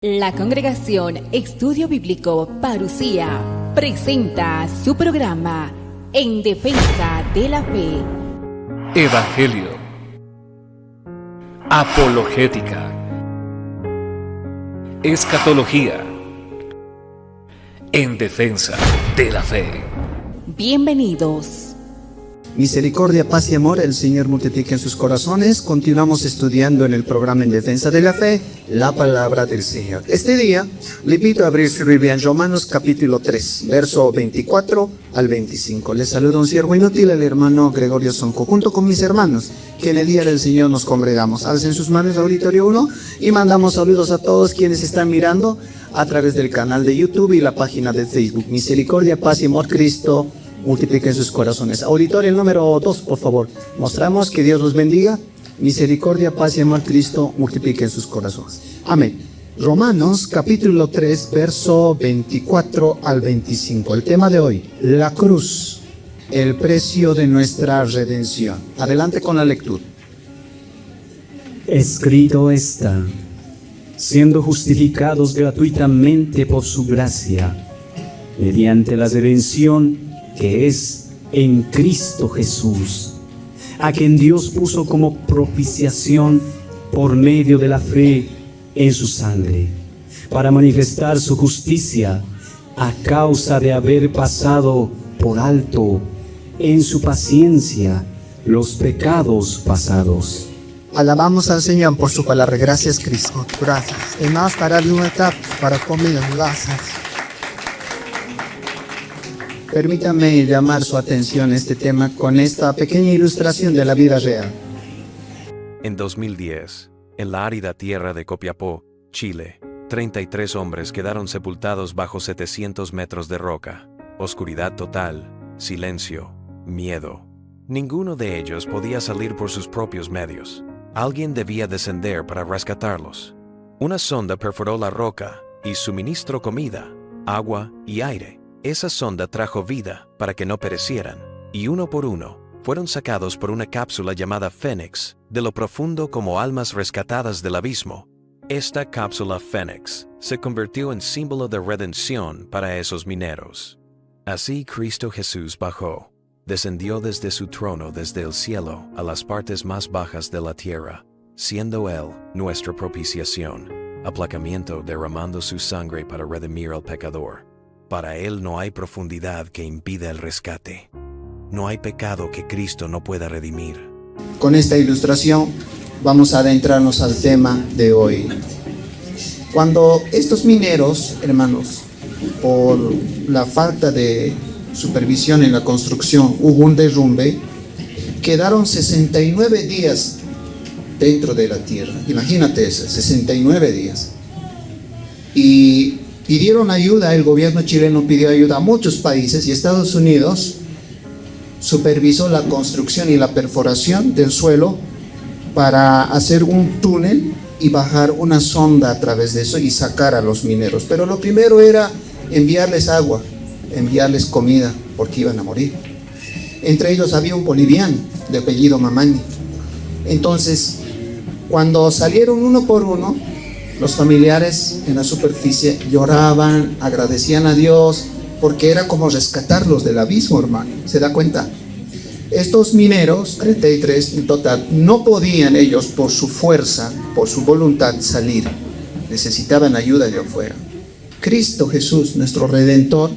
La Congregación Estudio Bíblico Parucía presenta su programa En Defensa de la Fe. Evangelio, apologética, escatología, en defensa de la fe. Bienvenidos. Misericordia, paz y amor, el Señor multiplique en sus corazones. Continuamos estudiando en el programa En Defensa de la Fe, la palabra del Señor. Este día, le invito a abrir su Biblia en Romanos capítulo 3, verso 24 al 25. Les saluda un siervo inútil, el hermano Gregorio Sonco, junto con mis hermanos, que en el día del Señor nos congregamos. Alcen sus manos, auditorio 1, y mandamos saludos a todos quienes están mirando a través del canal de YouTube y la página de Facebook. Misericordia, paz y amor, Cristo multipliquen sus corazones. Auditorio número 2, por favor. Mostramos que Dios los bendiga. Misericordia, paz y amor, Cristo multipliquen sus corazones. Amén. Romanos capítulo 3, verso 24 al 25. El tema de hoy, la cruz, el precio de nuestra redención. Adelante con la lectura. Escrito está: siendo justificados gratuitamente por su gracia, mediante la redención que es en Cristo Jesús, a quien Dios puso como propiciación por medio de la fe en su sangre, para manifestar su justicia a causa de haber pasado por alto en su paciencia los pecados pasados. Alabamos al Señor por su palabra. Gracias, Cristo. Gracias. Y más para libertad, para comida. Gracias. Permítame llamar su atención a este tema con esta pequeña ilustración de la vida real. En 2010, en la árida tierra de Copiapó, Chile, 33 hombres quedaron sepultados bajo 700 metros de roca. Oscuridad total, silencio, miedo. Ninguno de ellos podía salir por sus propios medios. Alguien debía descender para rescatarlos. Una sonda perforó la roca y suministró comida, agua y aire. Esa sonda trajo vida para que no perecieran, y uno por uno fueron sacados por una cápsula llamada Fénix de lo profundo como almas rescatadas del abismo. Esta cápsula Fénix se convirtió en símbolo de redención para esos mineros. Así Cristo Jesús bajó, descendió desde su trono desde el cielo a las partes más bajas de la tierra, siendo Él nuestra propiciación, aplacamiento derramando su sangre para redimir al pecador. Para Él no hay profundidad que impida el rescate. No hay pecado que Cristo no pueda redimir. Con esta ilustración vamos a adentrarnos al tema de hoy. Cuando estos mineros, hermanos, por la falta de supervisión en la construcción, hubo un derrumbe, quedaron 69 días dentro de la tierra. Imagínate eso, 69 días. Y pidieron ayuda, el gobierno chileno pidió ayuda a muchos países y Estados Unidos supervisó la construcción y la perforación del suelo para hacer un túnel y bajar una sonda a través de eso y sacar a los mineros. Pero lo primero era enviarles agua, enviarles comida, porque iban a morir. Entre ellos había un boliviano de apellido Mamañi. Entonces, cuando salieron uno por uno, los familiares en la superficie lloraban, agradecían a Dios, porque era como rescatarlos del abismo, hermano. ¿Se da cuenta? Estos mineros, 33 en total, no podían ellos por su fuerza, por su voluntad salir. Necesitaban ayuda de afuera. Cristo Jesús, nuestro Redentor,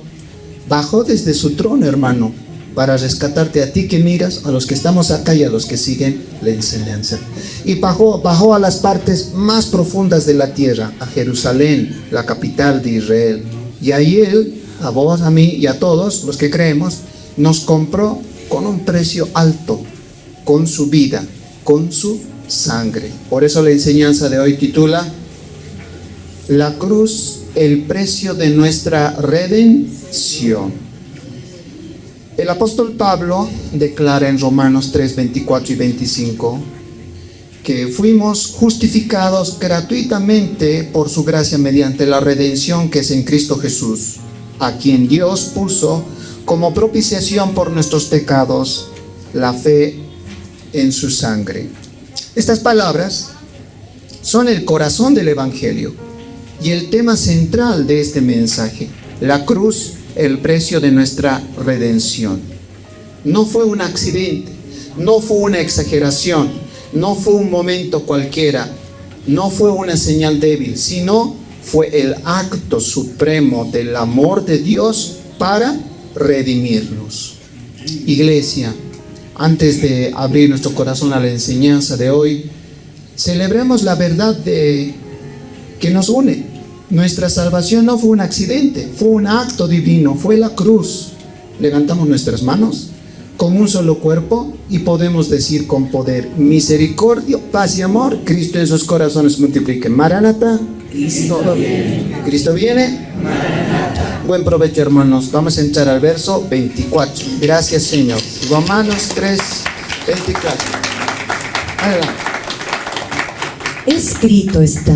bajó desde su trono, hermano, para rescatarte a ti que miras, a los que estamos acá y a los que siguen la enseñanza. Y bajó a las partes más profundas de la tierra, a Jerusalén, la capital de Israel. Y ahí Él, a vos, a mí y a todos los que creemos, nos compró con un precio alto, con su vida, con su sangre. Por eso la enseñanza de hoy titula La cruz, el precio de nuestra redención. El apóstol Pablo declara en Romanos 3, 24 y 25 que fuimos justificados gratuitamente por su gracia mediante la redención que es en Cristo Jesús, a quien Dios puso como propiciación por nuestros pecados, la fe en su sangre. Estas palabras son el corazón del Evangelio y el tema central de este mensaje, la cruz, el precio de nuestra redención. No fue un accidente, no fue una exageración, no fue un momento cualquiera, no fue una señal débil, sino fue el acto supremo del amor de Dios para redimirnos. Iglesia, antes de abrir nuestro corazón a la enseñanza de hoy, celebremos la verdad que nos une. Nuestra salvación no fue un accidente, fue un acto divino, fue la cruz. Levantamos nuestras manos como un solo cuerpo y podemos decir con poder: misericordia, paz y amor, Cristo en sus corazones multiplique. Maranatha, Cristo viene. Cristo viene. Maranatha. Buen provecho, hermanos. Vamos a entrar al verso 24. Gracias, Señor. Romanos 3, 24. Adelante. Escrito está: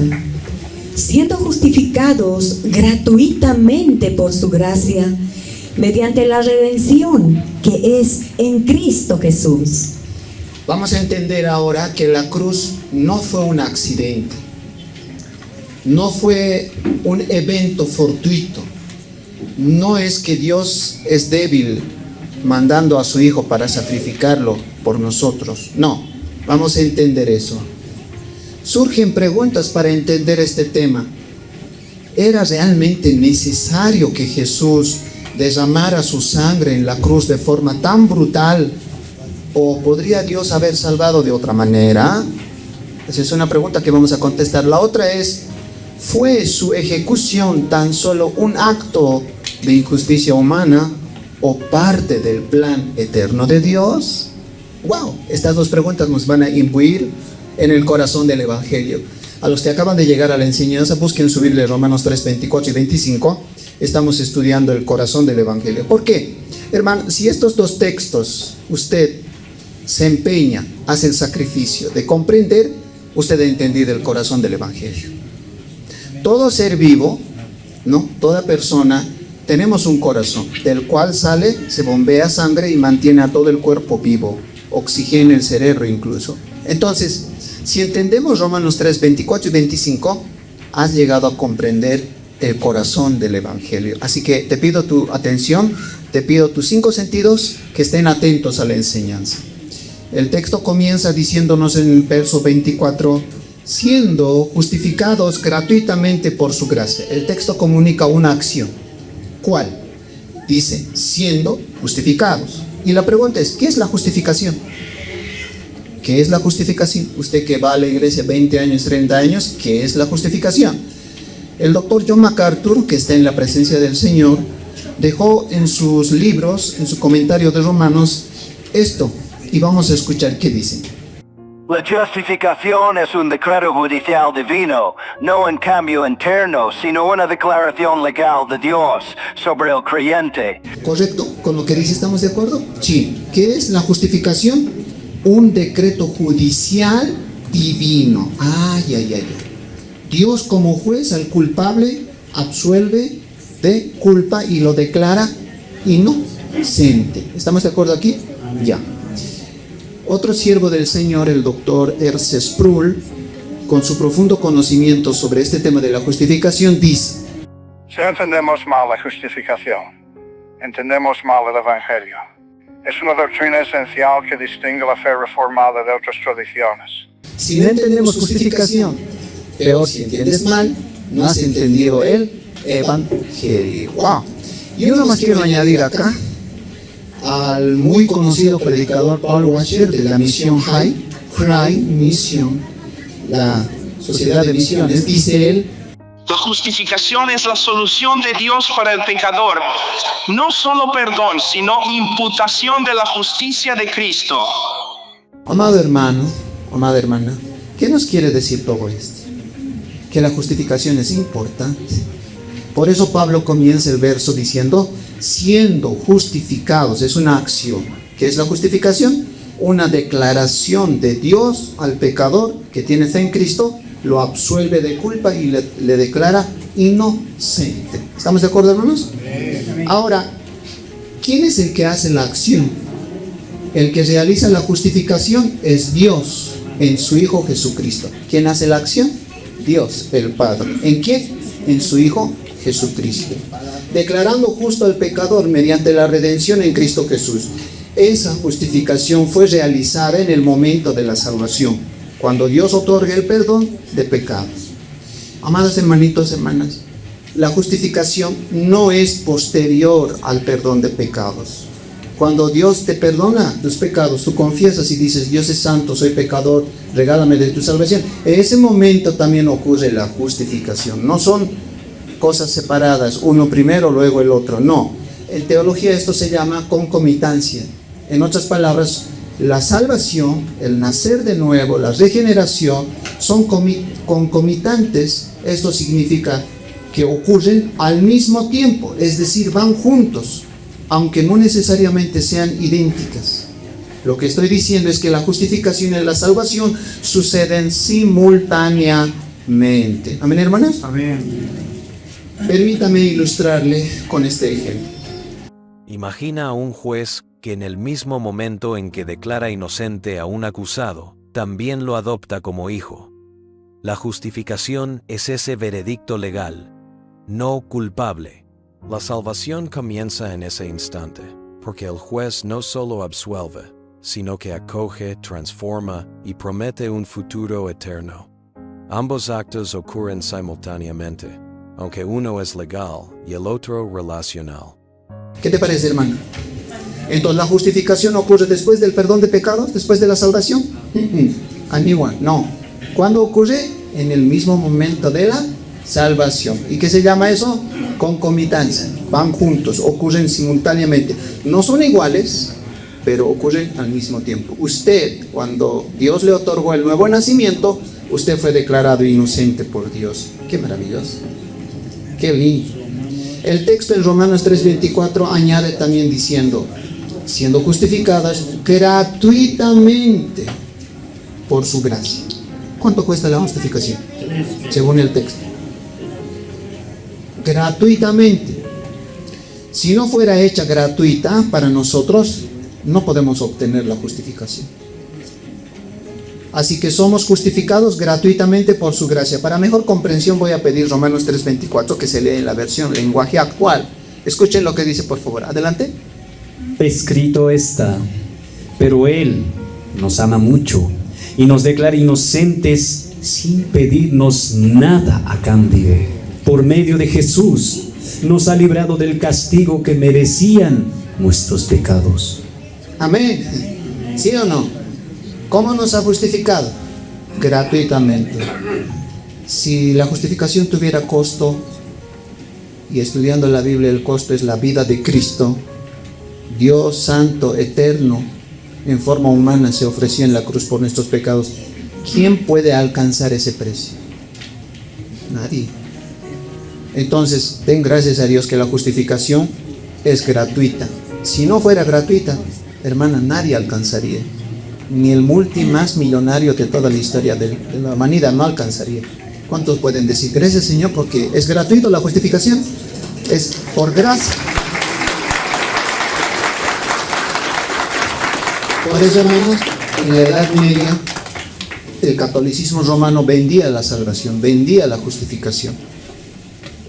siendo justificados gratuitamente por su gracia, mediante la redención que es en Cristo Jesús. Vamos a entender ahora que la cruz no fue un accidente, no fue un evento fortuito, no es que Dios es débil mandando a su Hijo para sacrificarlo por nosotros, no, vamos a entender eso. Surgen preguntas para entender este tema. ¿Era realmente necesario que Jesús derramara su sangre en la cruz de forma tan brutal? ¿O podría Dios haber salvado de otra manera? Esa es una pregunta que vamos a contestar. La otra es: ¿fue su ejecución tan solo un acto de injusticia humana o parte del plan eterno de Dios? ¡Wow! Estas dos preguntas nos van a imbuir en el corazón del Evangelio. A los que acaban de llegar a la enseñanza, busquen su Biblia, Romanos 3, 24 y 25. Estamos estudiando el corazón del Evangelio. ¿Por qué? Hermano, si estos dos textos usted se empeña, hace el sacrificio de comprender, usted ha entendido el corazón del Evangelio. Todo ser vivo, ¿no? Toda persona, tenemos un corazón del cual sale, se bombea sangre y mantiene a todo el cuerpo vivo, oxigena el cerebro incluso. Entonces, si entendemos Romanos 3, 24 y 25, has llegado a comprender el corazón del Evangelio. Así que te pido tu atención, te pido tus 5 sentidos que estén atentos a la enseñanza. El texto comienza diciéndonos en el verso 24: siendo justificados gratuitamente por su gracia. El texto comunica una acción. ¿Cuál? Dice, siendo justificados. Y la pregunta es, ¿qué es la justificación? ¿Qué es la justificación? Usted que va a la iglesia 20 años, 30 años, ¿qué es la justificación? El doctor John MacArthur, que está en la presencia del Señor, dejó en sus libros, en su comentario de Romanos, esto, y vamos a escuchar qué dice. La justificación es un decreto judicial divino, no un cambio interno, sino una declaración legal de Dios sobre el creyente. ¿Correcto? ¿Con lo que dice estamos de acuerdo? Sí. ¿Qué es la justificación? Un decreto judicial divino. Dios como juez al culpable absuelve de culpa y lo declara inocente. ¿Estamos de acuerdo aquí? Ya. Otro siervo del Señor, el doctor R.C. Sproul, con su profundo conocimiento sobre este tema de la justificación, dice: si entendemos mal la justificación, entendemos mal el Evangelio. Es una doctrina esencial que distingue la fe reformada de otras tradiciones. Si no entendemos justificación, peor si entiendes mal, no has entendido el Evangelio. Wow. Y uno más quiero añadir acá al muy conocido predicador Paul Washer de la misión Cry Mission, la sociedad de misiones. Dice él: la justificación es la solución de Dios para el pecador, no solo perdón, sino imputación de la justicia de Cristo. Amado hermano, amada hermana, ¿qué nos quiere decir todo esto? Que la justificación es importante. Por eso Pablo comienza el verso diciendo: siendo justificados, es una acción. ¿Qué es la justificación? Una declaración de Dios al pecador que tiene fe en Cristo, lo absuelve de culpa y le declara inocente. ¿Estamos de acuerdo, hermanos? Ahora, ¿quién es el que hace la acción? El que realiza la justificación es Dios en su Hijo Jesucristo. ¿Quién hace la acción? Dios, el Padre. ¿En quién? en su Hijo Jesucristo, declarando justo al pecador mediante la redención en Cristo Jesús. Esa justificación fue realizada en el momento de la salvación, cuando Dios otorga el perdón de pecados. Amados hermanitos, hermanas, la justificación no es posterior al perdón de pecados. Cuando Dios te perdona tus pecados, tú confiesas y dices: Dios es santo, soy pecador, regálame de tu salvación. En ese momento también ocurre la justificación. No son cosas separadas, uno primero, luego el otro. No. En teología esto se llama concomitancia. En otras palabras, la salvación, el nacer de nuevo, la regeneración son concomitantes. Esto significa que ocurren al mismo tiempo, es decir, van juntos, aunque no necesariamente sean idénticas. Lo que estoy diciendo es que la justificación y la salvación suceden simultáneamente. ¿Amén, hermanas? Amén. Permítame ilustrarle con este ejemplo. Imagina a un juez que en el mismo momento en que declara inocente a un acusado, también lo adopta como hijo. La justificación es ese veredicto legal, no culpable. La salvación comienza en ese instante, porque el juez no solo absuelve, sino que acoge, transforma y promete un futuro eterno. Ambos actos ocurren simultáneamente, aunque uno es legal y el otro relacional. ¿Qué te parece, hermano? Entonces, ¿la justificación ocurre después del perdón de pecados, después de la salvación? Igual, no. ¿Cuándo ocurre? En el mismo momento de la salvación. ¿Y qué se llama eso? Concomitancia. Van juntos, ocurren simultáneamente. No son iguales, pero ocurren al mismo tiempo. Usted, cuando Dios le otorgó el nuevo nacimiento, usted fue declarado inocente por Dios. Qué maravilloso. Qué lindo. El texto en Romanos 3:24 añade también diciendo: siendo justificadas gratuitamente por su gracia. ¿Cuánto cuesta la justificación? Según el texto. Gratuitamente. Si no fuera hecha gratuita para nosotros, no podemos obtener la justificación. Así que somos justificados gratuitamente por su gracia. Para mejor comprensión voy a pedir Romanos 3:24, que se lee en la versión lenguaje actual. Escuchen lo que dice, por favor. Adelante. Escrito está: pero Él nos ama mucho y nos declara inocentes sin pedirnos nada a cambio. Por medio de Jesús nos ha librado del castigo que merecían nuestros pecados. Amén. ¿Sí o no? ¿Cómo nos ha justificado? Gratuitamente. Si la justificación tuviera costo, y estudiando la Biblia el costo es la vida de Cristo, Dios santo, eterno, en forma humana se ofreció en la cruz por nuestros pecados, ¿quién puede alcanzar ese precio? Nadie. Entonces, den gracias a Dios que la justificación es gratuita. Si no fuera gratuita, hermana, nadie alcanzaría. Ni el más millonario de toda la historia de la humanidad no alcanzaría. ¿Cuántos pueden decir gracias, Señor, porque es gratuito la justificación? Es por gracia. Por eso, hermanos, en la Edad Media el catolicismo romano vendía la salvación, vendía la justificación.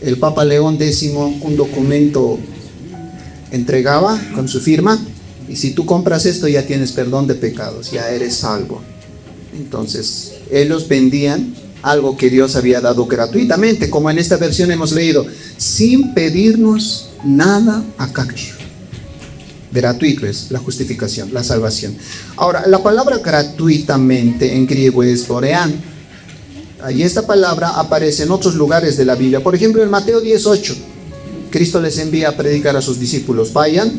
El Papa León X un documento entregaba con su firma: y si tú compras esto ya tienes perdón de pecados, ya eres salvo. Entonces ellos vendían algo que Dios había dado gratuitamente, como en esta versión hemos leído, sin pedirnos nada a cambio. Gratuito es la justificación, la salvación. Ahora, la palabra gratuitamente en griego es dorean. Y esta palabra aparece en otros lugares de la Biblia. Por ejemplo, en Mateo 18, Cristo les envía a predicar a sus discípulos: vayan,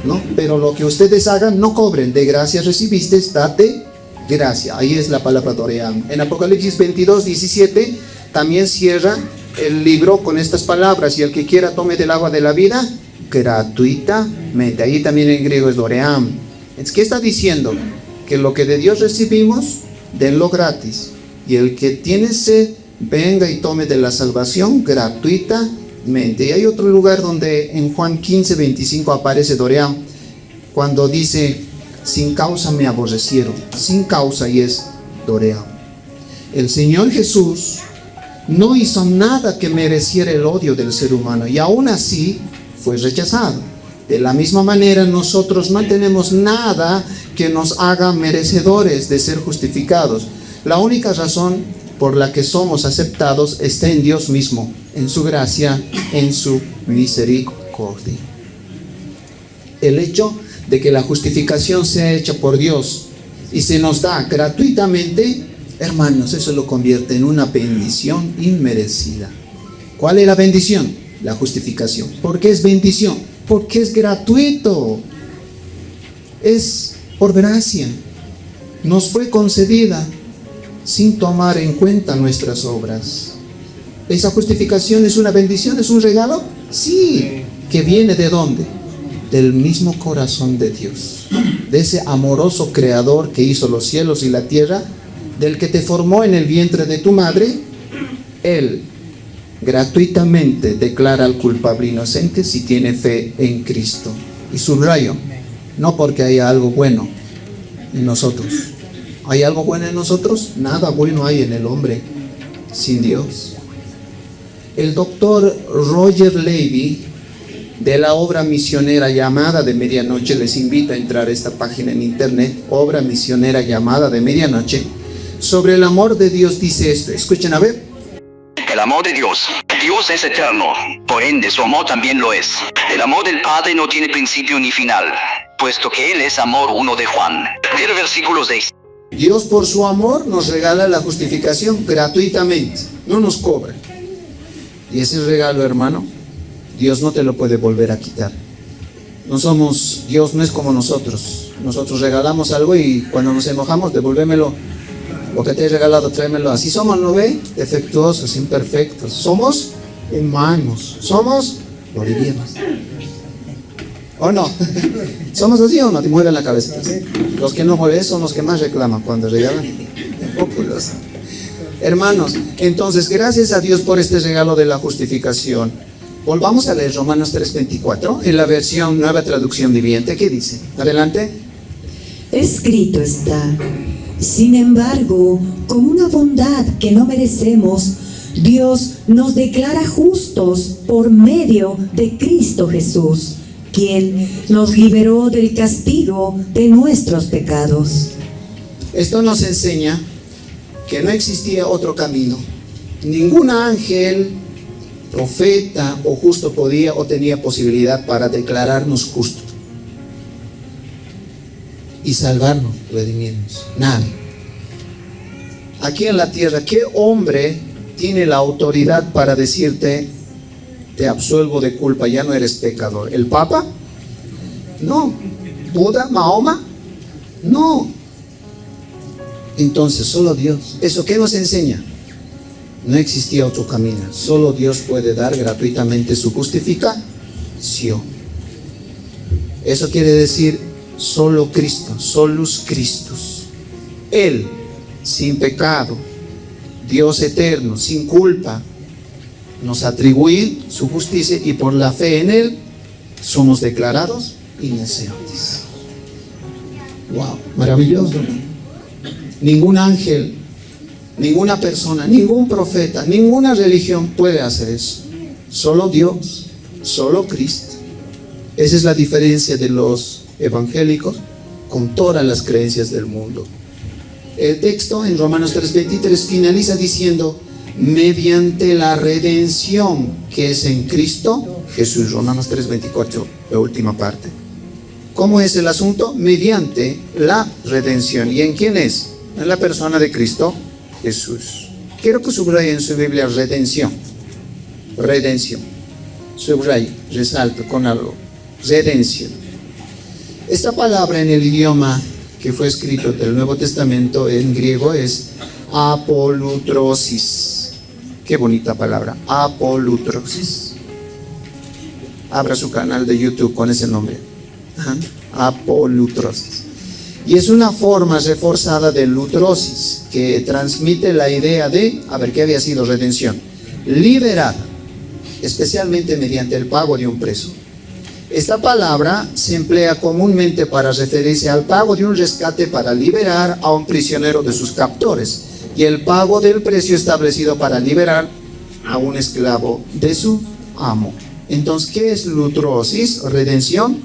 ¿no? Pero lo que ustedes hagan, no cobren. De gracia recibiste, date gracia. Ahí es la palabra dorean. En Apocalipsis 22:17 también cierra el libro con estas palabras: y el que quiera tome del agua de la vida gratuitamente. Ahí también en griego es doream. ¿Qué está diciendo? Que lo que de Dios recibimos, denlo gratis. Y el que tiene sed, venga y tome de la salvación gratuitamente. Y hay otro lugar donde en Juan 15:25 aparece doream, cuando dice: sin causa me aborrecieron. Sin causa, y es doream. El Señor Jesús no hizo nada que mereciera el odio del ser humano y aún así fue rechazado. De la misma manera, nosotros no tenemos nada que nos haga merecedores de ser justificados. La única razón por la que somos aceptados está en Dios mismo, en su gracia, en su misericordia. El hecho de que la justificación sea hecha por Dios y se nos da gratuitamente, hermanos, eso lo convierte en una bendición inmerecida. ¿Cuál es la bendición? La justificación. ¿Por qué es bendición? Porque es gratuito. Es por gracia. Nos fue concedida sin tomar en cuenta nuestras obras. ¿Esa justificación es una bendición? ¿Es un regalo? Sí. ¿Que viene de dónde? Del mismo corazón de Dios, de ese amoroso creador que hizo los cielos y la tierra, del que te formó en el vientre de tu madre. Él gratuitamente declara al culpable inocente si tiene fe en Cristo. Y subrayo, no porque haya algo bueno en nosotros. ¿Hay algo bueno en nosotros? Nada bueno hay en el hombre sin Dios. El doctor Roger Levy, de la obra misionera Llamada de Medianoche, les invito a entrar a esta página en internet, obra misionera Llamada de Medianoche, sobre el amor de Dios dice esto. Escuchen a ver. El amor de Dios. Dios es eterno, por ende su amor también lo es. El amor del Padre no tiene principio ni final, puesto que Él es amor. 1 de Juan. Ver versículos 6. Dios por su amor nos regala la justificación gratuitamente, no nos cobra. Y ese regalo, hermano, Dios no te lo puede volver a quitar. Dios no es como nosotros. Nosotros regalamos algo y cuando nos enojamos, devuélvemelo. Lo que te he regalado, tráemelo. Así somos, ¿no ve? Defectuosos, imperfectos. Somos humanos. Somos bolivianos. ¿O no? ¿Somos así o no? Te mueven la cabeza. Los que no mueven son los que más reclaman cuando regalan. Hermanos, entonces, gracias a Dios por este regalo de la justificación. Volvamos a leer Romanos 3:24 en la versión Nueva Traducción Viviente. ¿Qué dice? Adelante. Escrito está: sin embargo, con una bondad que no merecemos, Dios nos declara justos por medio de Cristo Jesús, quien nos liberó del castigo de nuestros pecados. Esto nos enseña que no existía otro camino. Ningún ángel, profeta o justo podía o tenía posibilidad para declararnos justos y salvarnos, redimirnos. Nadie. Aquí en la tierra, ¿qué hombre tiene la autoridad para decirte: te absuelvo de culpa, ya no eres pecador? ¿El Papa? No. ¿Buda? ¿Mahoma? No. Entonces, solo Dios. ¿Eso qué nos enseña? No existía otro camino. Solo Dios puede dar gratuitamente su justificación. Eso quiere decir solo Cristo, solus Christus. Él, sin pecado, Dios eterno, sin culpa, nos atribuye su justicia y por la fe en Él somos declarados inocentes. Wow, maravilloso. Ningún ángel, ninguna persona, ningún profeta, ninguna religión puede hacer eso. Solo Dios, solo Cristo. Esa es la diferencia de los evangélicos con todas las creencias del mundo. El texto en Romanos 3:23 finaliza diciendo: mediante la redención que es en Cristo Jesús. Romanos 3:24, la última parte. ¿Cómo es el asunto? Mediante la redención. ¿Y en quién es? En la persona de Cristo Jesús. Quiero que subraye en su Biblia redención. Redención. Subraye, resalto con algo. Redención. Esta palabra en el idioma que fue escrito del Nuevo Testamento en griego es apolutrosis. Qué bonita palabra, apolutrosis. Abra su canal de YouTube con ese nombre. Apolutrosis. Y es una forma reforzada de lutrosis que transmite la idea de, ¿qué había sido redención? Liberar, especialmente mediante el pago de un precio. Esta palabra se emplea comúnmente para referirse al pago de un rescate para liberar a un prisionero de sus captores. y el pago del precio establecido para liberar a un esclavo de su amo. Entonces, ¿qué es lutrosis? Redención.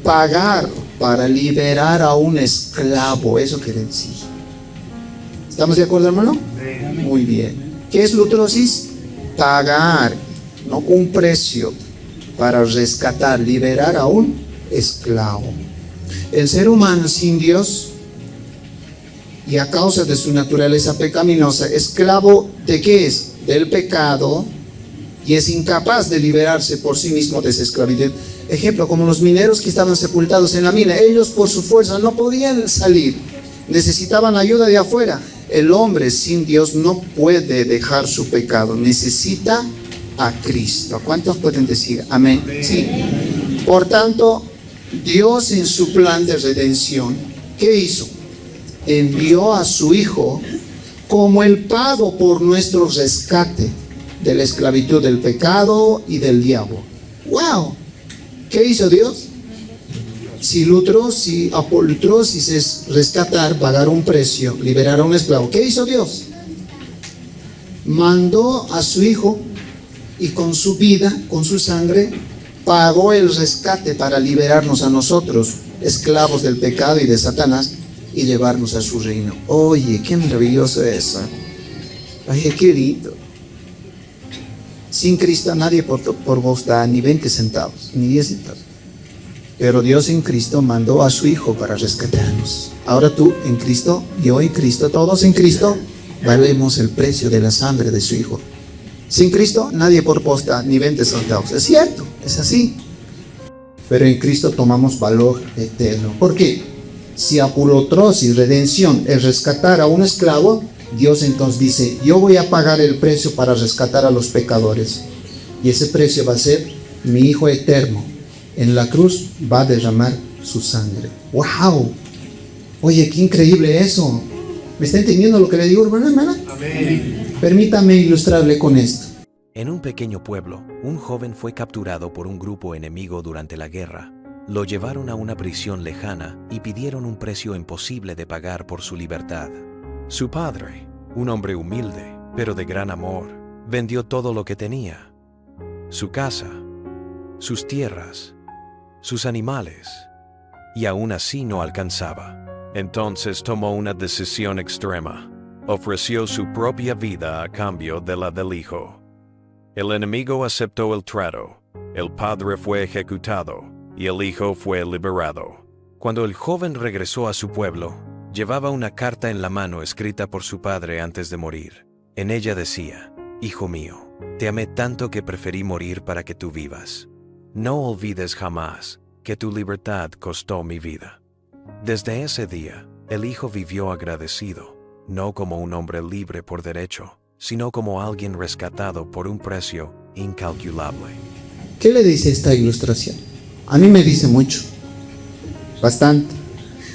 Pagar para liberar a un esclavo, eso quiere decir. ¿Estamos de acuerdo, hermano? Muy bien. ¿Qué es lutrosis? Pagar, no un precio, para rescatar, liberar a un esclavo. El ser humano sin Dios, y a causa de su naturaleza pecaminosa, esclavo ¿de qué es? Del pecado, y es incapaz de liberarse por sí mismo de esa esclavitud. Ejemplo, como los mineros que estaban sepultados en la mina, ellos por su fuerza no podían salir, necesitaban ayuda de afuera. El hombre sin Dios no puede dejar su pecado, necesita a Cristo. ¿Cuántos pueden decir amén? Sí. Por tanto, Dios en su plan de redención, ¿qué hizo? Envió a su Hijo como el pago por nuestro rescate de la esclavitud del pecado y del diablo. ¡Wow! ¿Qué hizo Dios? Si lutrosis, apolutrosis es rescatar, pagar un precio, liberar a un esclavo. ¿Qué hizo Dios? Mandó a su Hijo y con su vida, con su sangre, pagó el rescate para liberarnos a nosotros, esclavos del pecado y de Satanás, y llevarnos a su reino. Oye, qué maravilloso es eso. Oye, qué lindo. Sin Cristo nadie por vos da ni 20 centavos, ni 10 centavos. Pero Dios en Cristo mandó a su Hijo para rescatarnos. Ahora tú en Cristo, yo en Cristo, todos en Cristo, valemos el precio de la sangre de su Hijo. Sin Cristo nadie por vos da ni 20 centavos. Es cierto, es así. Pero en Cristo tomamos valor eterno. ¿Por qué? Si apolutrosis, redención, es rescatar a un esclavo, Dios entonces dice, yo voy a pagar el precio para rescatar a los pecadores. Y ese precio va a ser mi Hijo eterno. En la cruz va a derramar su sangre. ¡Wow! Oye, qué increíble eso. ¿Me está entendiendo lo que le digo, hermana? Amén. Permítame ilustrarle con esto. En un pequeño pueblo, un joven fue capturado por un grupo enemigo durante la guerra. Lo llevaron a una prisión lejana y pidieron un precio imposible de pagar por su libertad. Su padre, un hombre humilde, pero de gran amor, vendió todo lo que tenía: su casa, sus tierras, sus animales, y aún así no alcanzaba. Entonces tomó una decisión extrema. Ofreció su propia vida a cambio de la del hijo. El enemigo aceptó el trato, el padre fue ejecutado y el hijo fue liberado. Cuando el joven regresó a su pueblo, llevaba una carta en la mano escrita por su padre antes de morir. En ella decía: «Hijo mío, te amé tanto que preferí morir para que tú vivas. No olvides jamás que tu libertad costó mi vida». Desde ese día, el hijo vivió agradecido, no como un hombre libre por derecho, sino como alguien rescatado por un precio incalculable. ¿Qué le dice esta ilustración? A mí me dice mucho, bastante.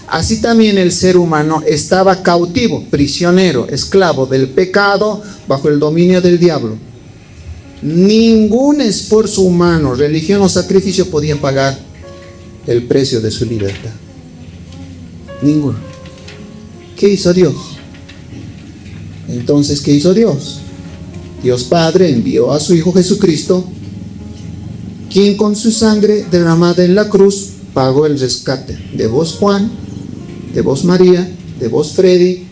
Así también el ser humano estaba cautivo, prisionero, esclavo del pecado, bajo el dominio del diablo. Ningún esfuerzo humano, religión o sacrificio podían pagar el precio de su libertad. Ninguno. ¿Qué hizo Dios? Entonces, ¿qué hizo Dios? Dios Padre envió a su Hijo Jesucristo, quien con su sangre derramada en la cruz pagó el rescate de vos, Juan, de vos, María, de vos, Freddy,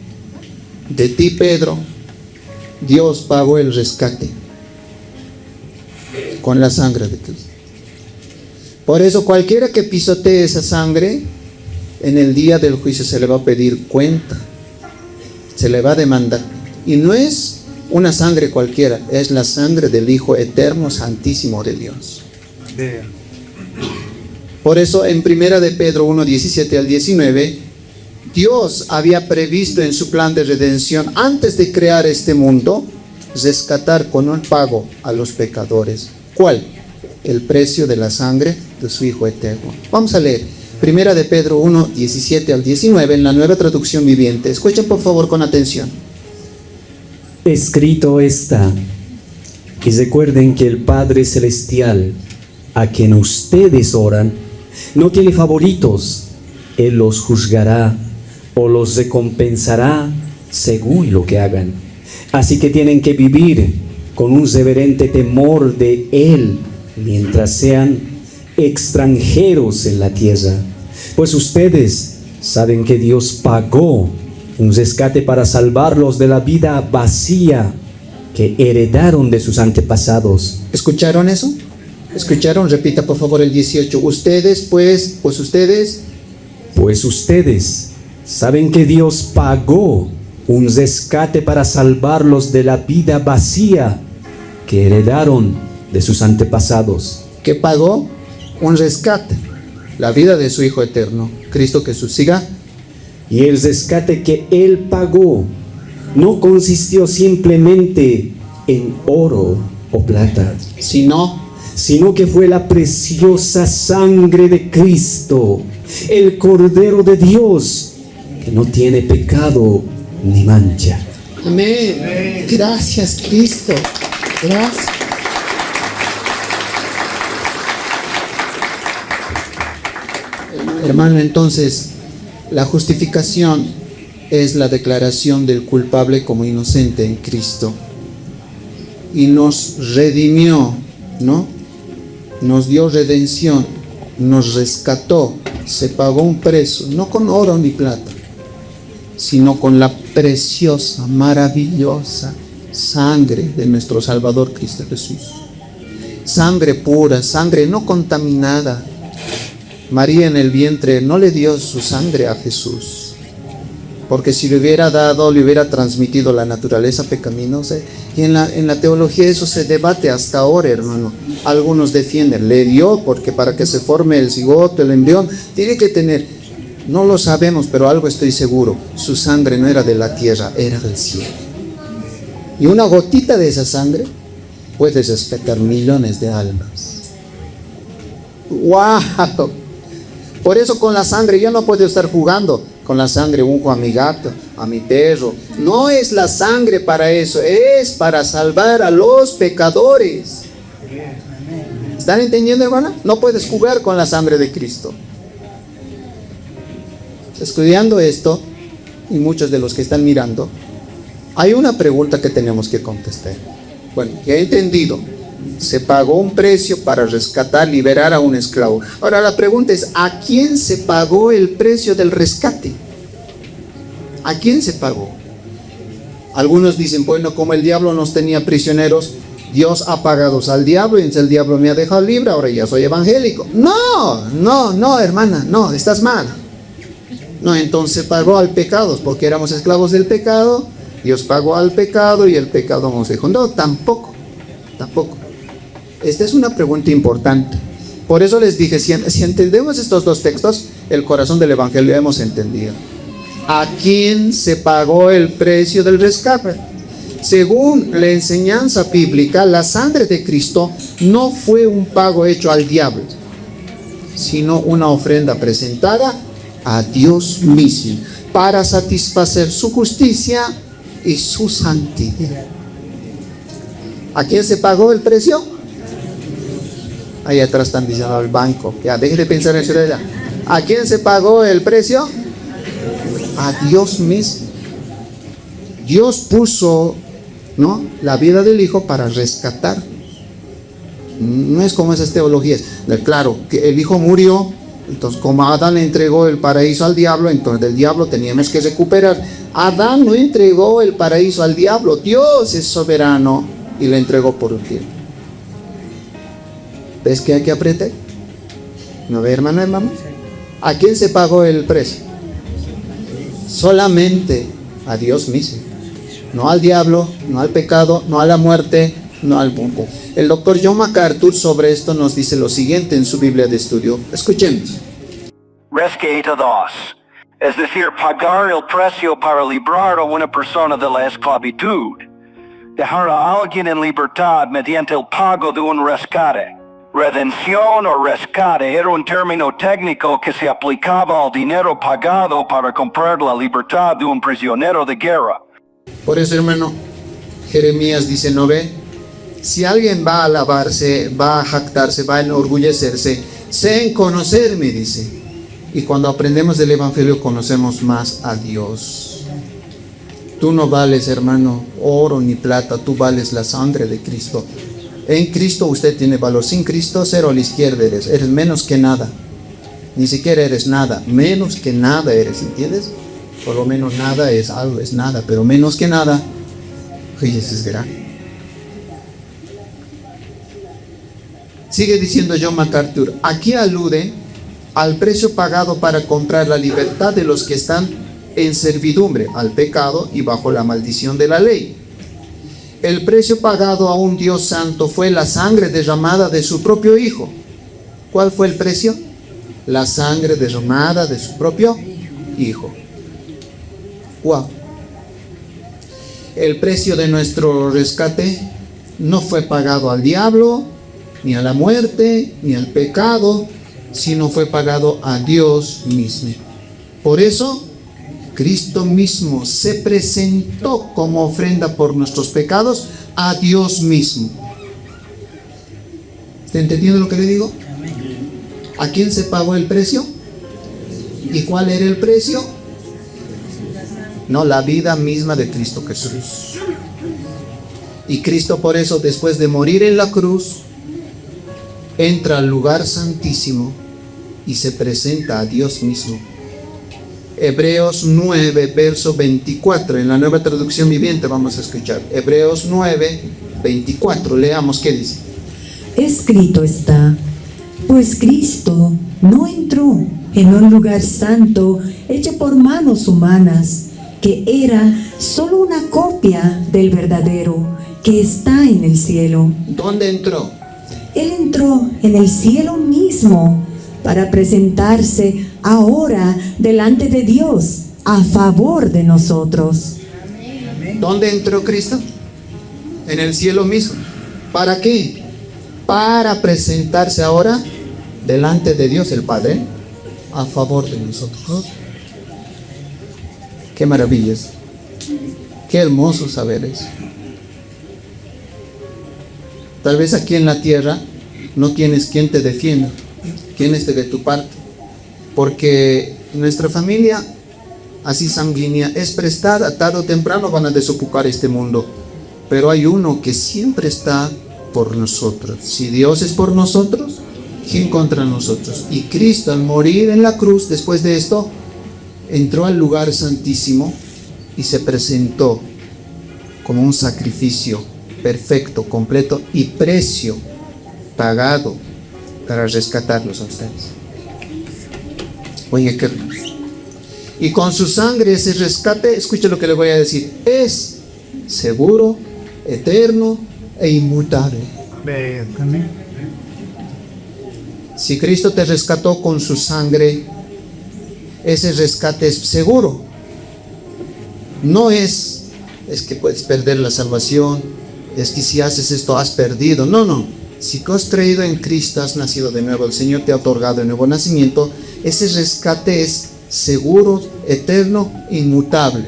de ti, Pedro. Dios pagó el rescate con la sangre de Cristo. Por eso cualquiera que pisotee esa sangre, en el día del juicio se le va a pedir cuenta, se le va a demandar. Y no es una sangre cualquiera, es la sangre del Hijo eterno, santísimo de Dios. Por eso en 1 de Pedro 1, 17 al 19, Dios había previsto en su plan de redención, antes de crear este mundo, rescatar con un pago a los pecadores. ¿Cuál? El precio de la sangre de su Hijo eterno. Vamos a leer 1 de Pedro 1, 17 al 19 en la Nueva Traducción Viviente. Escuchen por favor con atención. Escrito está: y recuerden que el Padre Celestial, a quien ustedes oran, no tiene favoritos. Él los juzgará o los recompensará según lo que hagan. Así que tienen que vivir con un reverente temor de Él mientras sean extranjeros en la tierra. Pues ustedes saben que Dios pagó un rescate para salvarlos de la vida vacía que heredaron de sus antepasados. ¿Escucharon eso? ¿Escucharon? Repita por favor el 18. Ustedes, pues ustedes saben que Dios pagó un rescate para salvarlos de la vida vacía que heredaron de sus antepasados. ¿Qué pagó? Un rescate, la vida de su Hijo eterno, Cristo Jesús. Siga. Y el rescate que Él pagó no consistió simplemente en oro o plata, sino que fue la preciosa sangre de Cristo, el Cordero de Dios, que no tiene pecado ni mancha. Amén. Gracias, Cristo. Gracias. Hermano, entonces, la justificación es la declaración del culpable como inocente en Cristo. Y nos redimió, ¿no? Nos dio redención, nos rescató, se pagó un precio, no con oro ni plata, sino con la preciosa, maravillosa sangre de nuestro Salvador Cristo Jesús. Sangre pura, sangre no contaminada. María en el vientre no le dio su sangre a Jesús, porque si le hubiera dado, le hubiera transmitido la naturaleza pecaminosa. Y en la teología eso se debate hasta ahora, hermano. Algunos defienden, le dio porque para que se forme el cigoto, el embrión, tiene que tener, no lo sabemos, pero algo estoy seguro, su sangre no era de la tierra, era del cielo. Y una gotita de esa sangre puede rescatar millones de almas. ¡Wow! Por eso con la sangre yo no puedo estar jugando. Con la sangre unjo a mi gato, a mi perro. No es la sangre para eso, es para salvar a los pecadores. ¿Están entendiendo, hermana? No puedes jugar con la sangre de Cristo. Estudiando esto, y muchos de los que están mirando, hay una pregunta que tenemos que contestar. Bueno, ya he entendido. Se pagó un precio para rescatar, liberar a un esclavo. Ahora la pregunta es, ¿a quién se pagó el precio del rescate? ¿A quién se pagó? Algunos dicen, bueno, como el diablo nos tenía prisioneros, Dios ha pagado al diablo y el diablo me ha dejado libre, ahora ya soy evangélico. No, hermana, no, estás mal. No, entonces pagó al pecado, porque éramos esclavos del pecado, Dios pagó al pecado y el pecado nos dejó. No, tampoco. Esta es una pregunta importante. Por eso les dije, si entendemos estos dos textos, el corazón del evangelio hemos entendido. ¿A quién se pagó el precio del rescate? Según la enseñanza bíblica, la sangre de Cristo no fue un pago hecho al diablo, sino una ofrenda presentada a Dios mismo para satisfacer su justicia y su santidad. ¿A quién se pagó el precio? Ahí atrás están diciendo al banco. Ya, deje de pensar en eso de allá. ¿A quién se pagó el precio? A Dios mismo. Dios puso, ¿no?, la vida del Hijo para rescatar. No es como esas teologías. Claro, que el Hijo murió, entonces como Adán le entregó el paraíso al diablo, entonces del diablo teníamos que recuperar. Adán no entregó el paraíso al diablo. Dios es soberano y le entregó por un tiempo. ¿Ves que hay que aprender? ¿No ve, hermano y mamá? ¿A quién se pagó el precio? Solamente a Dios mismo. No al diablo, no al pecado, no a la muerte, no al mundo. El doctor John MacArthur sobre esto nos dice lo siguiente en su Biblia de estudio. Escuchemos. Rescate a dos, es decir, pagar el precio para librar a una persona de la esclavitud. Dejar a alguien en libertad mediante el pago de un rescate. Redención o rescate era un término técnico que se aplicaba al dinero pagado para comprar la libertad de un prisionero de guerra. Por eso, hermano, Jeremías dice, ¿no ve? Si alguien va a alabarse, va a jactarse, va a enorgullecerse, sé en conocerme, dice. Y cuando aprendemos del Evangelio conocemos más a Dios. Tú no vales, hermano, oro ni plata, tú vales la sangre de Cristo. En Cristo usted tiene valor. Sin Cristo, cero a la izquierda eres menos que nada. Ni siquiera eres nada, menos que nada eres, ¿entiendes? Por lo menos nada es algo, es nada, pero menos que nada, Jesús es grande. Sigue diciendo John MacArthur, aquí alude al precio pagado para comprar la libertad de los que están en servidumbre al pecado y bajo la maldición de la ley. El precio pagado a un Dios santo fue la sangre derramada de su propio Hijo. ¿Cuál fue el precio? La sangre derramada de su propio Hijo. Wow. El precio de nuestro rescate no fue pagado al diablo, ni a la muerte, ni al pecado, sino fue pagado a Dios mismo. Por eso, Cristo mismo se presentó como ofrenda por nuestros pecados a Dios mismo. ¿Está entendiendo lo que le digo? ¿A quién se pagó el precio? ¿Y cuál era el precio? No, la vida misma de Cristo Jesús. Y Cristo por eso, después de morir en la cruz, entra al lugar santísimo y se presenta a Dios mismo. Hebreos 9, verso 24, en la Nueva Traducción Viviente vamos a escuchar. Hebreos 9, 24, leamos qué dice. Escrito está, pues Cristo no entró en un lugar santo hecho por manos humanas, que era solo una copia del verdadero que está en el cielo. ¿Dónde entró? Él entró en el cielo mismo para presentarse ahora delante de Dios a favor de nosotros. ¿Dónde entró Cristo? En el cielo mismo. ¿Para qué? Para presentarse ahora delante de Dios el Padre a favor de nosotros. Qué maravillas. Qué hermoso saber eso. Tal vez aquí en la tierra no tienes quien te defienda, quien esté de tu parte, porque nuestra familia, así sanguínea, es prestada, tarde o temprano van a desocupar este mundo, pero hay uno que siempre está por nosotros. Si Dios es por nosotros, ¿quién contra nosotros? Y Cristo, al morir en la cruz, después de esto, entró al lugar santísimo y se presentó como un sacrificio perfecto, completo y precio pagado para rescatarlos a ustedes. Oye, qué hermoso. Y con su sangre ese rescate, escucha lo que le voy a decir, es seguro, eterno e inmutable. Si Cristo te rescató con su sangre, ese rescate es seguro. No es que puedes perder la salvación, es que si haces esto has perdido. No. Si tú has creído en Cristo, has nacido de nuevo, el Señor te ha otorgado el nuevo nacimiento, ese rescate es seguro, eterno, inmutable.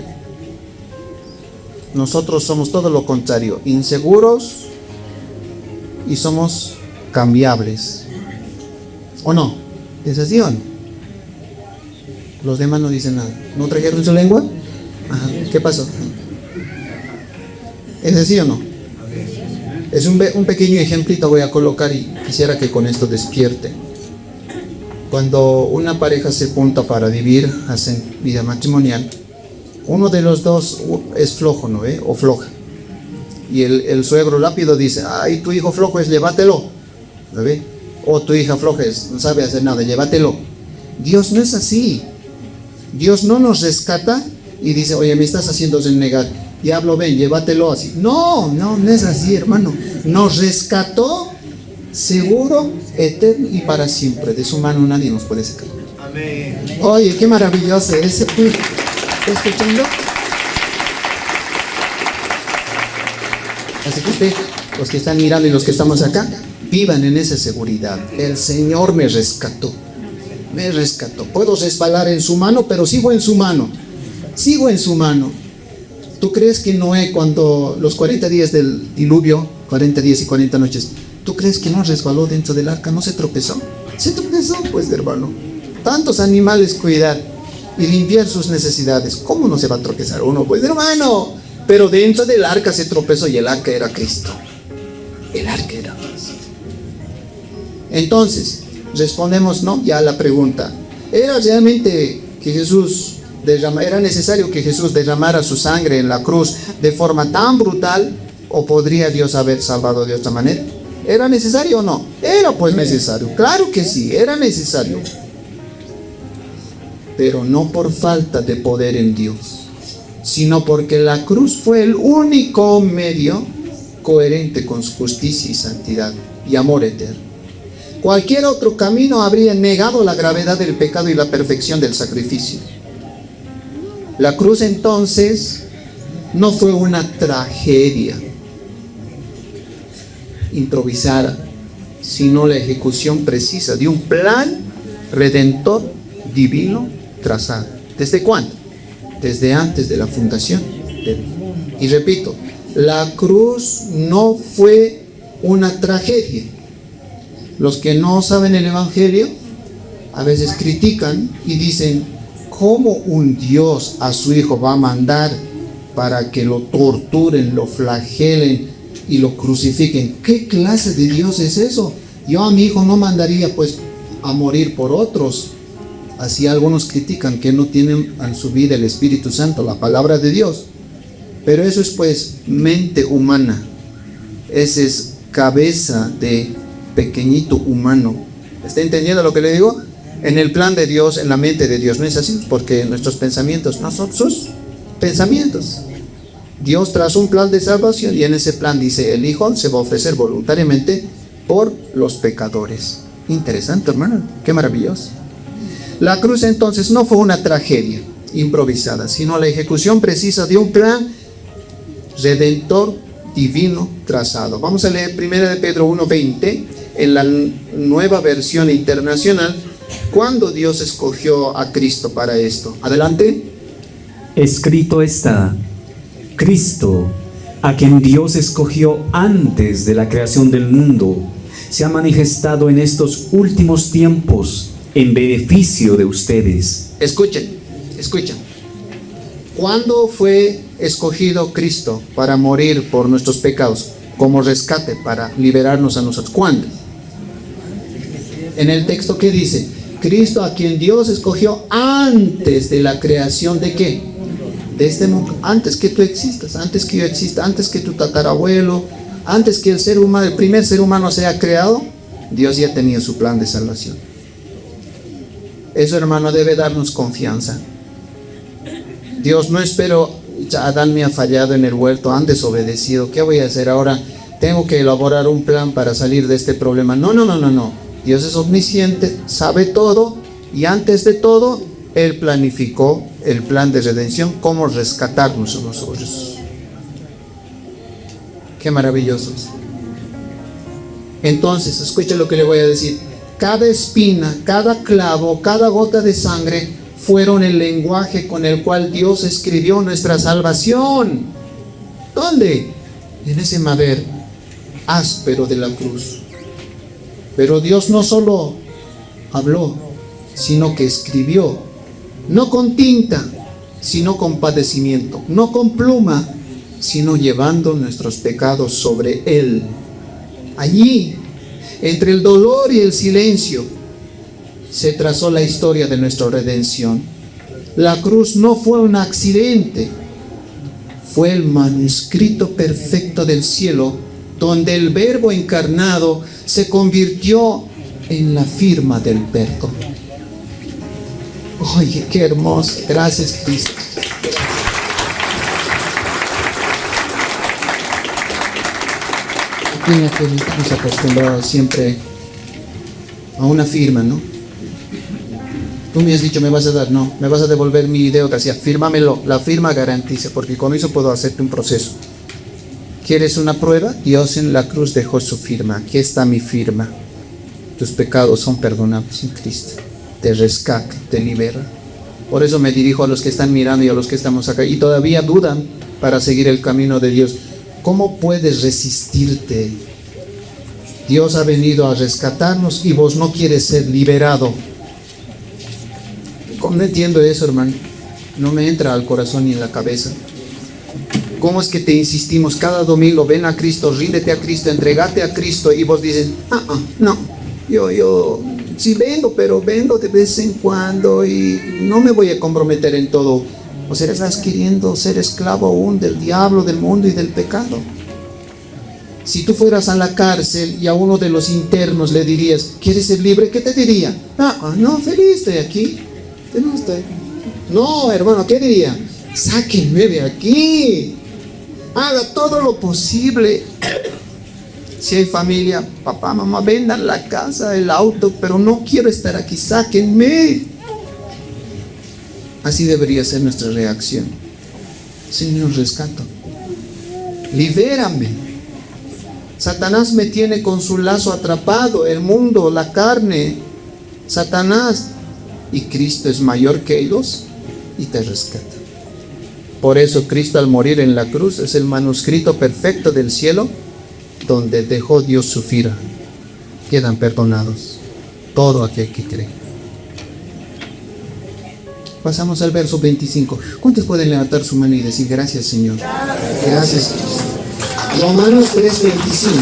Nosotros somos todo lo contrario, inseguros y somos cambiables. ¿O no? ¿Es así o no? Los demás no dicen nada. ¿No trajeron su lengua? Ajá. ¿Qué pasó? ¿Es así o no? Es un pequeño ejemplito voy a colocar y quisiera que con esto despierte. Cuando una pareja se junta para vivir, hacen vida matrimonial, uno de los dos es flojo, ¿no ve? O floja. Y el suegro rápido dice, ay, tu hijo flojo es, llévatelo. ¿Lo ve? O tu hija floja es, no sabe hacer nada, llévatelo. Dios no es así. Dios no nos rescata y dice, oye, me estás haciendo renegar. Diablo, ven, llévatelo así. No es así, hermano. Nos rescató seguro, eterno y para siempre. De su mano nadie nos puede sacar. Amén. Oye, qué maravilloso. ¿Está escuchando? Así que usted, los que están mirando y los que estamos acá, vivan en esa seguridad. El Señor me rescató. Me rescató. Puedo resbalar en su mano, pero sigo en su mano. Sigo en su mano. ¿Tú crees que Noé, cuando los 40 días del diluvio, 40 días y 40 noches, ¿tú crees que no resbaló dentro del arca? ¿No se tropezó? Se tropezó, pues, hermano. Tantos animales cuidar. y limpiar sus necesidades. ¿Cómo no se va a tropezar uno? Pues hermano, pero dentro del arca se tropezó y el arca era Cristo. El arca era Cristo. Entonces, respondemos no ya a la pregunta. ¿Era realmente que Jesús era necesario que Jesús derramara su sangre en la cruz de forma tan brutal? ¿O podría Dios haber salvado de otra manera? ¿Era necesario o no? Era pues necesario. Claro que sí, era necesario. Pero no por falta de poder en Dios, sino porque la cruz fue el único medio coherente con su justicia y santidad y amor eterno. Cualquier otro camino habría negado la gravedad del pecado y la perfección del sacrificio. La cruz entonces no fue una tragedia improvisada, sino la ejecución precisa de un plan redentor divino trazado. ¿Desde cuándo? Desde antes de la fundación del mundo. Y repito, la cruz no fue una tragedia. Los que no saben el Evangelio a veces critican y dicen: ¿cómo un Dios a su Hijo va a mandar para que lo torturen, lo flagelen y lo crucifiquen? ¿Qué clase de Dios es eso? Yo a mi Hijo no mandaría pues a morir por otros. Así algunos critican que no tienen en su vida el Espíritu Santo, la palabra de Dios. Pero eso es pues mente humana. Esa es cabeza de pequeñito humano. ¿Está entendiendo lo que le digo? En el plan de Dios, en la mente de Dios. No es así, porque nuestros pensamientos no son sus pensamientos. Dios trazó un plan de salvación y en ese plan dice: el Hijo se va a ofrecer voluntariamente por los pecadores. Interesante, hermano. Qué maravilloso. La cruz entonces no fue una tragedia improvisada, sino la ejecución precisa de un plan redentor divino trazado. Vamos a leer 1 de Pedro 1:20 en la Nueva Versión Internacional. ¿Cuándo Dios escogió a Cristo para esto? Adelante. Escrito está: Cristo, a quien Dios escogió antes de la creación del mundo, se ha manifestado en estos últimos tiempos en beneficio de ustedes. Escuchen. ¿Cuándo fue escogido Cristo para morir por nuestros pecados como rescate para liberarnos a nosotros? ¿Cuándo? En el texto, ¿qué dice? Cristo, a quien Dios escogió antes de la creación de ¿qué? De este mundo. Antes que tú existas, antes que yo exista, antes que tu tatarabuelo, antes que el primer ser humano sea creado, Dios ya tenía su plan de salvación. Eso, hermano, debe darnos confianza. Dios no esperó: Adán me ha fallado en el huerto, han desobedecido, ¿qué voy a hacer ahora? Tengo que elaborar un plan para salir de este problema. No. Dios es omnisciente, sabe todo, y antes de todo, Él planificó el plan de redención, cómo rescatarnos a nosotros. Qué maravillosos. Entonces, escuche lo que le voy a decir. Cada espina, cada clavo, cada gota de sangre fueron el lenguaje con el cual Dios escribió nuestra salvación. ¿Dónde? En ese madero áspero de la cruz. Pero Dios no solo habló, sino que escribió, no con tinta, sino con padecimiento, no con pluma, sino llevando nuestros pecados sobre Él. Allí, entre el dolor y el silencio, se trazó la historia de nuestra redención. La cruz no fue un accidente, fue el manuscrito perfecto del cielo, donde el Verbo encarnado se convirtió en la firma del perdón. Oye, qué hermoso. Gracias, Cristo. Aquí estamos acostumbrados siempre a una firma, ¿no? Tú me has dicho: me vas a dar, no, me vas a devolver mi dedo que hacía, fírmamelo. La firma garantiza, porque con eso puedo hacerte un proceso. ¿Quieres una prueba? Dios en la cruz dejó su firma. Aquí está mi firma. Tus pecados son perdonados en Cristo. Te rescata, te libera. Por eso me dirijo a los que están mirando y a los que estamos acá y todavía dudan para seguir el camino de Dios. ¿Cómo puedes resistirte? Dios ha venido a rescatarnos y vos no quieres ser liberado. ¿Cómo no entiendo eso, hermano? No me entra al corazón ni en la cabeza. ¿Cómo es que te insistimos cada domingo, ven a Cristo, ríndete a Cristo, entregate a Cristo, y vos dices, no, yo sí vendo, pero vendo de vez en cuando y no me voy a comprometer en todo? ¿O serás queriendo ser esclavo aún del diablo, del mundo y del pecado? Si tú fueras a la cárcel y a uno de los internos le dirías, ¿quieres ser libre? ¿Qué te diría? No, feliz, estoy aquí. No estoy. No, hermano, ¿qué diría? Sáquenme de aquí. Haga todo lo posible. Si hay familia, papá, mamá, vendan la casa, el auto, pero no quiero estar aquí, sáquenme. Así debería ser nuestra reacción. Señor, rescato. Libérame. Satanás me tiene con su lazo atrapado, el mundo, la carne, Satanás. Y Cristo es mayor que ellos y te rescata. Por eso Cristo, al morir en la cruz, es el manuscrito perfecto del cielo donde dejó Dios su fira. Quedan perdonados todo aquel que cree. Pasamos al verso 25. ¿Cuántos pueden levantar su mano y decir gracias, Señor? Gracias, Cristo. Romanos 3:25.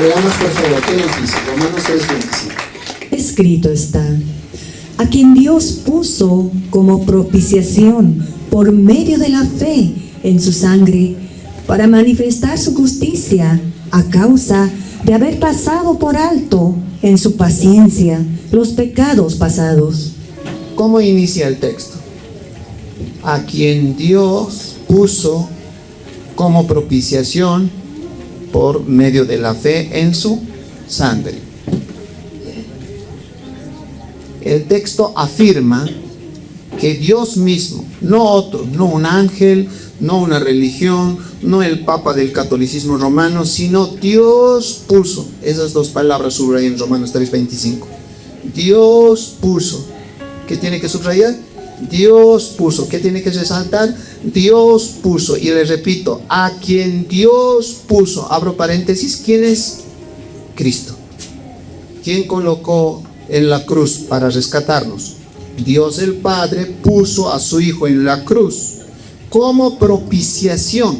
Leamos por favor, ¿qué nos dice? Romanos 3:25. Escrito está: a quien Dios puso como propiciación por medio de la fe en su sangre, para manifestar su justicia a causa de haber pasado por alto en su paciencia los pecados pasados. ¿Cómo inicia el texto? A quien Dios puso como propiciación por medio de la fe en su sangre. El texto afirma que Dios mismo, no otro, no un ángel, no una religión, no el Papa del catolicismo romano, sino Dios puso, esas dos palabras subrayan en Romanos 3:25. Dios puso. ¿Qué tiene que subrayar? Dios puso. ¿Qué tiene que resaltar? Dios puso. Y le repito, a quien Dios puso, abro paréntesis, ¿quién es? Cristo. ¿Quién colocó en la cruz para rescatarnos? Dios el Padre puso a su Hijo en la cruz como propiciación.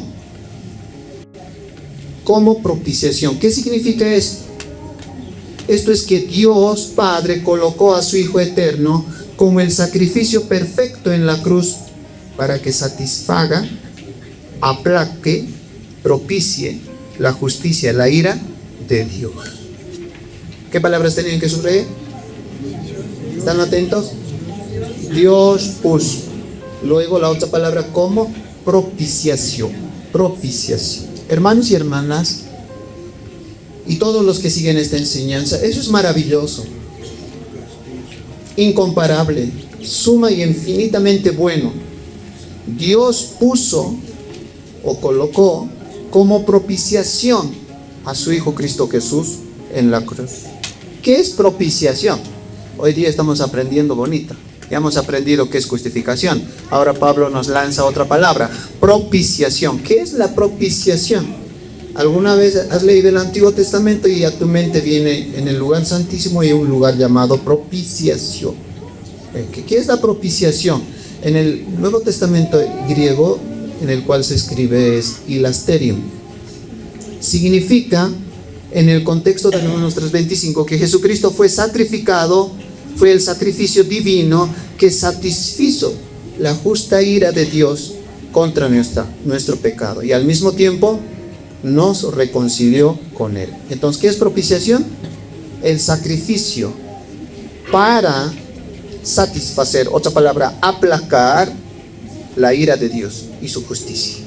Como propiciación. ¿Qué significa esto? Esto es que Dios Padre colocó a su Hijo eterno como el sacrificio perfecto en la cruz para que satisfaga, aplaque, propicie la justicia, la ira de Dios. ¿Qué palabras tenían que subrayar? ¿Están atentos? Dios puso. Luego la otra palabra como propiciación. Propiciación. Hermanos y hermanas, y todos los que siguen esta enseñanza, eso es maravilloso, incomparable, suma y infinitamente bueno. Dios puso o colocó como propiciación a su Hijo Cristo Jesús en la cruz. ¿Qué es propiciación? Hoy día estamos aprendiendo bonita. Ya hemos aprendido qué es justificación. Ahora Pablo nos lanza otra palabra, propiciación. ¿Qué es la propiciación? ¿Alguna vez has leído el Antiguo Testamento y a tu mente viene en el lugar santísimo y un lugar llamado propiciación? ¿Qué es la propiciación? En el Nuevo Testamento griego, en el cual se escribe, es hilasterium. Significa, en el contexto de Romanos 3:25, que Jesucristo fue sacrificado, fue el sacrificio divino que satisfizo la justa ira de Dios contra nuestro pecado, y al mismo tiempo nos reconcilió con Él. Entonces, ¿qué es propiciación? El sacrificio para satisfacer, otra palabra, aplacar la ira de Dios y su justicia.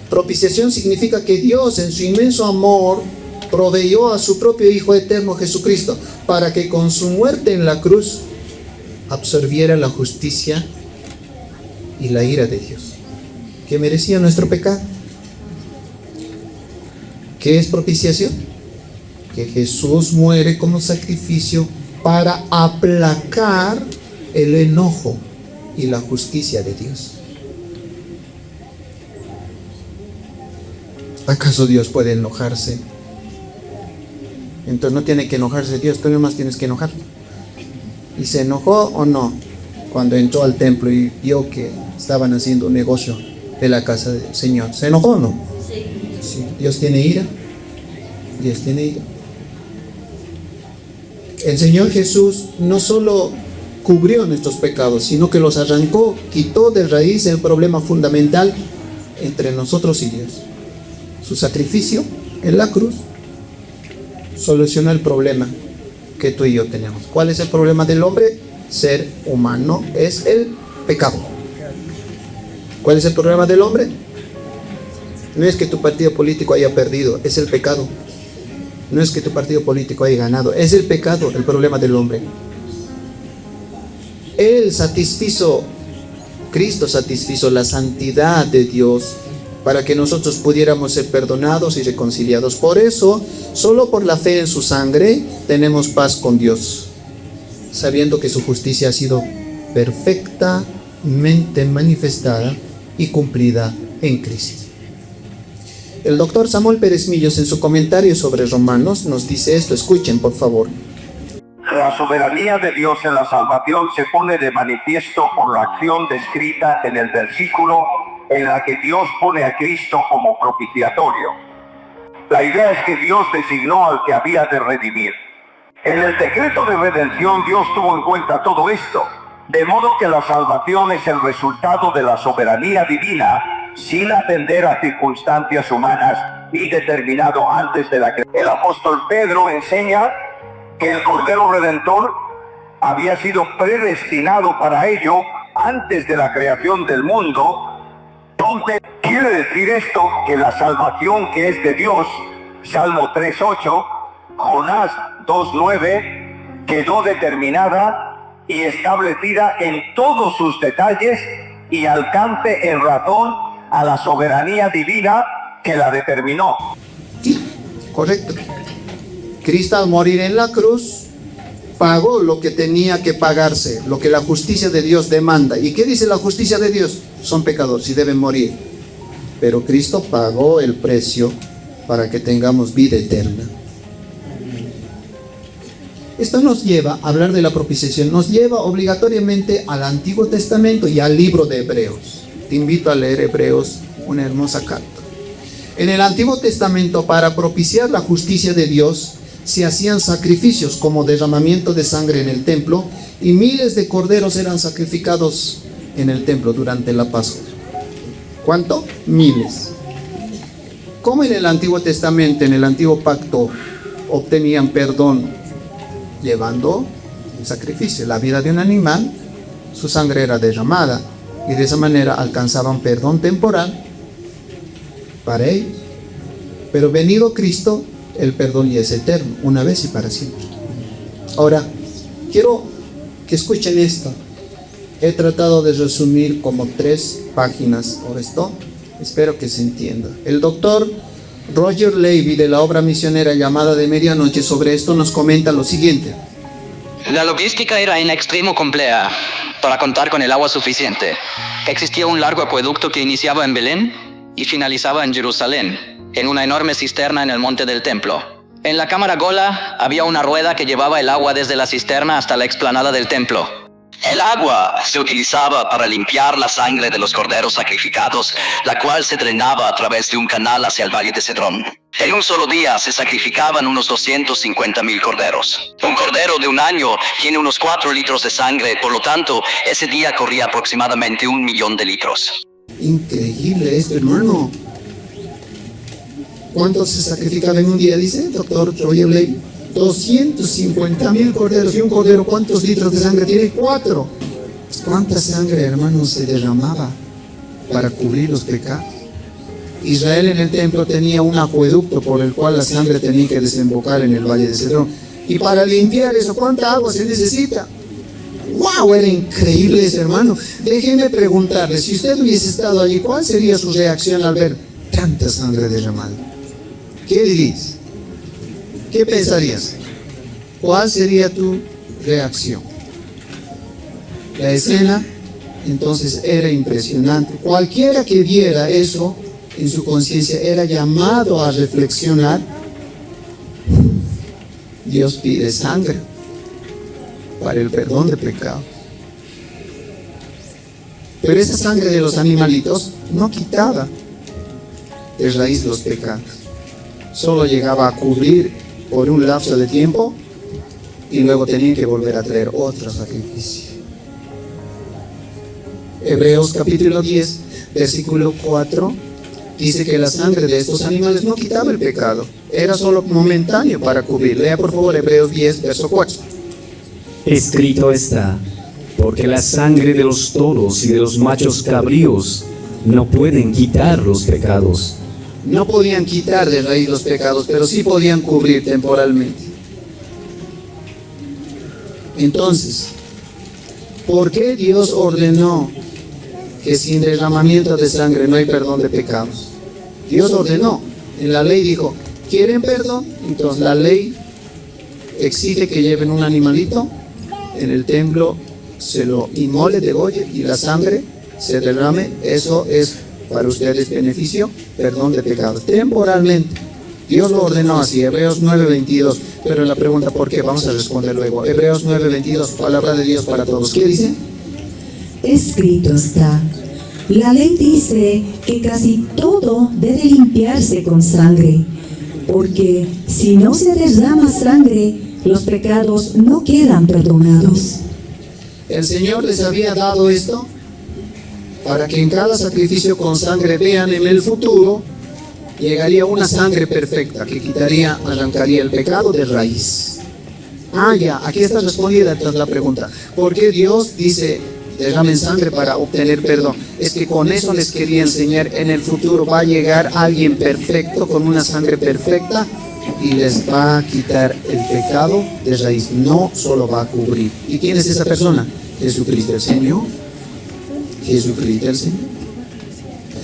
Propiciación significa que Dios, en su inmenso amor, proveyó a su propio Hijo eterno Jesucristo para que con su muerte en la cruz absorbiera la justicia y la ira de Dios que merecía nuestro pecado. ¿Qué es propiciación? Que Jesús muere como sacrificio para aplacar el enojo y la justicia de Dios. ¿Acaso Dios puede enojarse? Entonces no tiene que enojarse Dios, tú nomás tienes que enojar. ¿Y se enojó o no cuando entró al templo y vio que estaban haciendo un negocio de la casa del Señor? ¿Se enojó o no? Sí. ¿Dios tiene ira? Dios tiene ira. El Señor Jesús no solo cubrió nuestros pecados, sino que los arrancó, quitó de raíz el problema fundamental entre nosotros y Dios. Su sacrificio en la cruz solucionó el problema que tú y yo tenemos. ¿Cuál es el problema del hombre? Ser humano es el pecado. ¿Cuál es el problema del hombre? No es que tu partido político haya perdido, es el pecado. No es que tu partido político haya ganado, es el pecado el problema del hombre. Cristo satisfizo la santidad de Dios para que nosotros pudiéramos ser perdonados y reconciliados. Por eso, solo por la fe en su sangre tenemos paz con Dios, sabiendo que su justicia ha sido perfectamente manifestada y cumplida en Cristo. El doctor Samuel Pérez Millos, en su comentario sobre Romanos, nos dice esto. Escuchen, por favor. La soberanía de Dios en la salvación se pone de manifiesto por la acción descrita en el versículo en la que Dios pone a Cristo como propiciatorio. La idea es que Dios designó al que había de redimir. En el decreto de redención Dios tuvo en cuenta todo esto, de modo que la salvación es el resultado de la soberanía divina, sin atender a circunstancias humanas y determinado antes de la creación. El apóstol Pedro enseña que el Cordero Redentor había sido predestinado para ello antes de la creación del mundo. Entonces, quiere decir esto que la salvación que es de Dios, Salmo 3:8, Jonás 2:9, quedó determinada y establecida en todos sus detalles y alcance en razón a la soberanía divina que la determinó. Sí, correcto. Cristo al morir en la cruz pagó lo que tenía que pagarse, lo que la justicia de Dios demanda. ¿Y qué dice la justicia de Dios? Son pecadores y deben morir. Pero Cristo pagó el precio para que tengamos vida eterna. Esto nos lleva a hablar de la propiciación, nos lleva obligatoriamente al Antiguo Testamento y al libro de Hebreos. Te invito a leer Hebreos, una hermosa carta. En el Antiguo Testamento, para propiciar la justicia de Dios, se hacían sacrificios como derramamiento de sangre en el templo, y miles de corderos eran sacrificados en el templo durante la Pascua. ¿Cuánto? Miles. Como en el Antiguo Testamento, en el Antiguo Pacto, obtenían perdón llevando un sacrificio, la vida de un animal, su sangre era derramada, y de esa manera alcanzaban perdón temporal para ellos. Pero venido Cristo, el perdón ya es eterno, una vez y para siempre. Ahora, quiero que escuchen esto. He tratado de resumir como 3 páginas o esto, espero que se entienda. El doctor Roger Levy, de la obra misionera llamada De Medianoche, sobre esto nos comenta lo siguiente. La logística era en extremo compleja para contar con el agua suficiente. Existía un largo acueducto que iniciaba en Belén y finalizaba en Jerusalén, en una enorme cisterna en el monte del templo. En la cámara Gola había una rueda que llevaba el agua desde la cisterna hasta la explanada del templo. El agua se utilizaba para limpiar la sangre de los corderos sacrificados, la cual se drenaba a través de un canal hacia el valle de Cedrón. En un solo día se sacrificaban unos 250,000 corderos. Un cordero de un año tiene unos 4 litros de sangre, por lo tanto, ese día corría aproximadamente 1 millón de litros. Increíble esto, hermano. ¿Cuántos se sacrificaban en un día, dice doctor Roger Levy? 250,000 corderos. Y un cordero, ¿cuántos litros de sangre tiene? 4. ¿Cuánta sangre, hermano, se derramaba para cubrir los pecados? Israel en el templo tenía un acueducto por el cual la sangre tenía que desembocar en el valle de Cedrón. Y para limpiar eso, ¿cuánta agua se necesita? ¡Wow! Era increíble eso, hermano. Déjeme preguntarle, si usted hubiese estado allí, ¿cuál sería su reacción al ver tanta sangre derramada? ¿Qué dirías? ¿Qué pensarías? ¿Cuál sería tu reacción? La escena, entonces, era impresionante. Cualquiera que viera eso en su conciencia era llamado a reflexionar. Dios pide sangre. para el perdón de pecado. Pero esa sangre de los animalitos no quitaba de raíz los pecados. Solo llegaba a cubrir por un lapso de tiempo y luego tenían que volver a traer otro sacrificio. Hebreos capítulo 10, versículo 4, dice que la sangre de estos animales no quitaba el pecado, era solo momentáneo para cubrir. Lea por favor Hebreos 10, verso 4. Escrito está, porque la sangre de los toros y de los machos cabríos no pueden quitar los pecados. No podían quitar de raíz los pecados, pero sí podían cubrir temporalmente. Entonces, ¿por qué Dios ordenó que sin derramamiento de sangre no hay perdón de pecados? Dios ordenó, en la ley dijo, ¿quieren perdón? Entonces la ley exige que lleven un animalito en el templo, se lo inmole, degolle y la sangre se derrame. Eso es para ustedes beneficio, perdón de pecados, temporalmente. Dios lo ordenó así, Hebreos 9:22. Pero la pregunta, ¿por qué? Vamos a responder luego. Hebreos 9:22, palabra de Dios para todos. ¿Qué dice? Escrito está. La ley dice que casi todo debe limpiarse con sangre, porque si no se derrama sangre, los pecados no quedan perdonados. El Señor les había dado esto para que en cada sacrificio con sangre vean en el futuro llegaría una sangre perfecta que quitaría, arrancaría el pecado de raíz. Ya, aquí está respondida entonces la pregunta. ¿Por qué Dios dice derramen sangre para obtener perdón? Es que con eso les quería enseñar, en el futuro va a llegar alguien perfecto con una sangre perfecta y les va a quitar el pecado de raíz, no solo va a cubrir. ¿Y quién es esa persona? Jesucristo el Señor. Jesucristo el Señor.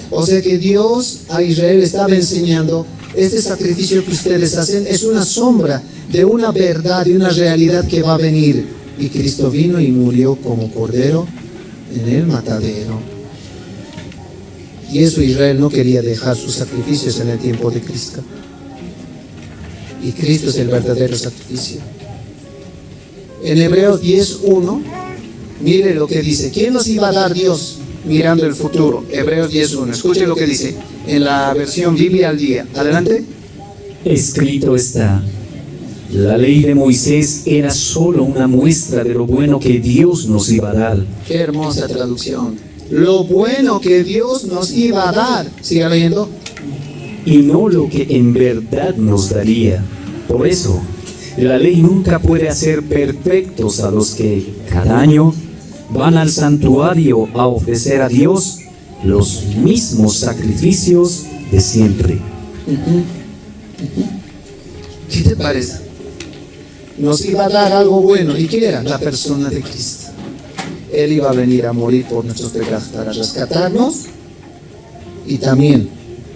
O sea que Dios a Israel estaba enseñando, este sacrificio que ustedes hacen es una sombra de una verdad, de una realidad que va a venir. Y Cristo vino y murió como cordero en el matadero. Y eso Israel no quería dejar sus sacrificios en el tiempo de Cristo. Y Cristo es el verdadero sacrificio. En Hebreos 10:1, mire lo que dice. ¿Quién nos iba a dar Dios mirando el futuro? Hebreos 10:1. Escuche lo que dice en la versión Biblia al día. Adelante. Escrito está. La ley de Moisés era solo una muestra de lo bueno que Dios nos iba a dar. Qué hermosa traducción. Lo bueno que Dios nos iba a dar. Siga leyendo. Y no lo que en verdad nos daría. Por eso, la ley nunca puede hacer perfectos a los que cada año van al santuario a ofrecer a Dios los mismos sacrificios de siempre. ¿Qué te parece? Nos iba a dar algo bueno. ¿Y qué era? La persona de Cristo. Él iba a venir a morir por nuestros pecados para rescatarnos y también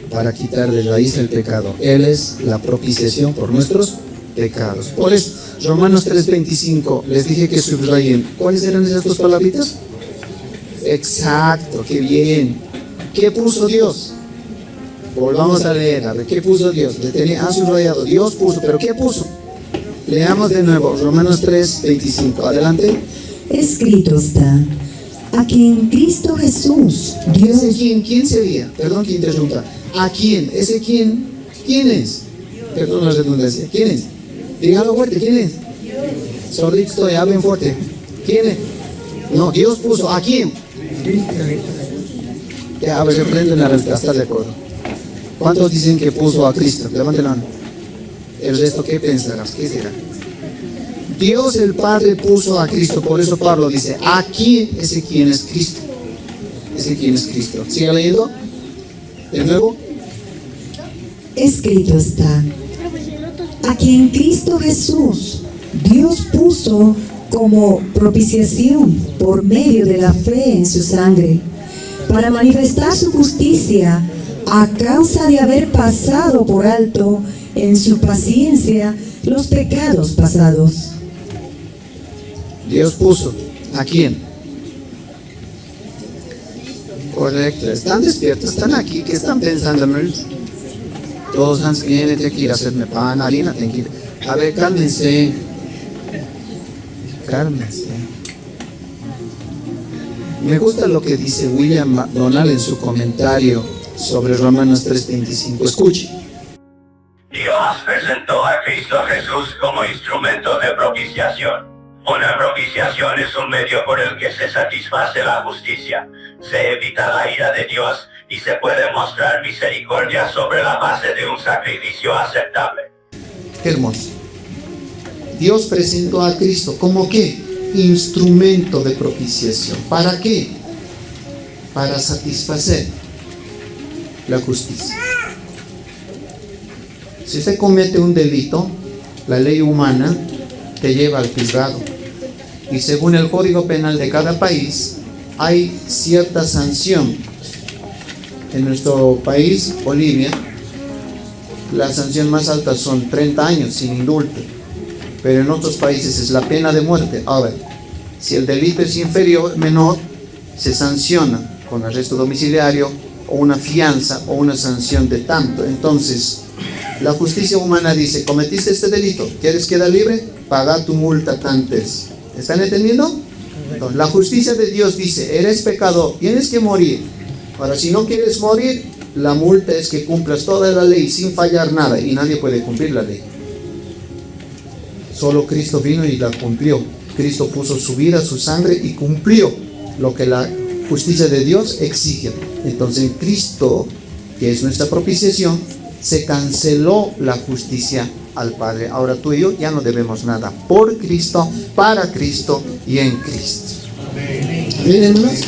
para quitar de raíz el pecado. Él es la propiciación por nuestros pecados. Por eso, Romanos 3:25, les dije que subrayen. ¿Cuáles eran esas dos palabritas? Exacto, qué bien. ¿Qué puso Dios? Volvamos a leer, a ver, ¿qué puso Dios? Han subrayado, Dios puso, pero ¿qué puso? Leamos de nuevo, Romanos 3:25, adelante. Escrito está, a quien Cristo Jesús, Dios... ¿Ese quién? ¿Quién sería? Perdón que interrumpa. ¿A quién? ¿Ese quién? ¿Quién es? Perdón la redundancia. ¿Quién es? Dígalo fuerte, ¿quién es? Sordito estoy, hablen fuerte. ¿Quién es? No, Dios puso. ¿A quién? Ya, a ver, reprenden la respuesta, ¿está de acuerdo? ¿Cuántos dicen que puso a Cristo? Levanten la mano. El resto, ¿qué pensarás? ¿Qué será? Dios el Padre puso a Cristo, por eso Pablo dice, ¿a quién? Ese quién es Cristo. Ese quién es Cristo. ¿Sigue leyendo? De nuevo. Escrito está, a quien Cristo Jesús, Dios puso como propiciación por medio de la fe en su sangre, para manifestar su justicia a causa de haber pasado por alto en su paciencia los pecados pasados. Dios puso. ¿A quién? Correcto. Están despiertos, están aquí. ¿Qué están pensando? Todos han que ir a hacerme pan, harina, tranquilo. A ver, cálmense. carne. ¿Sí? Me gusta lo que dice William MacDonald en su comentario sobre Romanos 3:25. Escuche. Dios presentó a Cristo Jesús como instrumento de propiciación. Una propiciación es un medio por el que se satisface la justicia, se evita la ira de Dios y se puede mostrar misericordia sobre la base de un sacrificio aceptable. Qué hermoso. Dios presentó a Cristo como ¿qué? Instrumento de propiciación. ¿Para qué? Para satisfacer la justicia. Si usted comete un delito, la ley humana te lleva al juzgado. Y según el Código Penal de cada país, hay cierta sanción. En nuestro país, Bolivia, la sanción más alta son 30 años sin indulto. Pero en otros países es la pena de muerte. Ahora, si el delito es menor, se sanciona con arresto domiciliario o una fianza o una sanción de tanto. Entonces, la justicia humana dice, cometiste este delito, ¿quieres quedar libre? Paga tu multa tantes. ¿Están entendiendo? Entonces, la justicia de Dios dice, eres pecador, tienes que morir. Ahora, si no quieres morir, la multa es que cumplas toda la ley sin fallar nada, y nadie puede cumplir la ley. Solo Cristo vino y la cumplió. Cristo puso su vida, su sangre y cumplió lo que la justicia de Dios exige. Entonces en Cristo, que es nuestra propiciación, se canceló la justicia al Padre. Ahora tú y yo ya no debemos nada. Por Cristo, para Cristo y en Cristo. Miren, hermanos.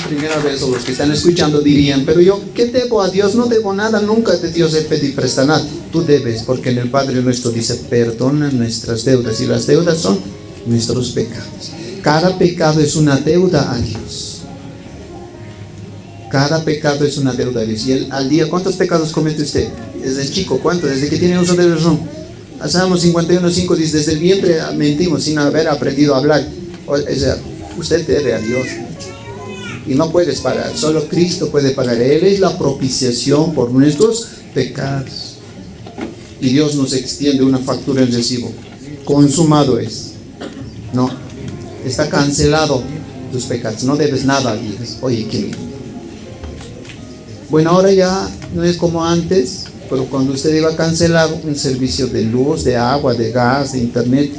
Primera vez, o los que están escuchando dirían, pero yo, ¿qué debo a Dios? No debo nada, nunca de Dios he pedido presta nada. Tú debes, porque en el Padre nuestro dice, perdona nuestras deudas, y las deudas son nuestros pecados. Cada pecado es una deuda a Dios. Cada pecado es una deuda a Dios. Y al día, ¿cuántos pecados comete usted? Desde chico, ¿cuánto? Desde que tiene uso de razón. Salmos 51:5 dice, desde el vientre mentimos sin haber aprendido a hablar. O sea, usted debe a Dios. Y no puedes pagar, solo Cristo puede pagar. Él es la propiciación por nuestros pecados. Y Dios nos extiende una factura en recibo. Consumado es. No, está cancelado tus pecados. No debes nada a Dios. Oye, qué lindo. Bueno, ahora ya no es como antes, pero cuando usted iba a cancelar un servicio de luz, de agua, de gas, de internet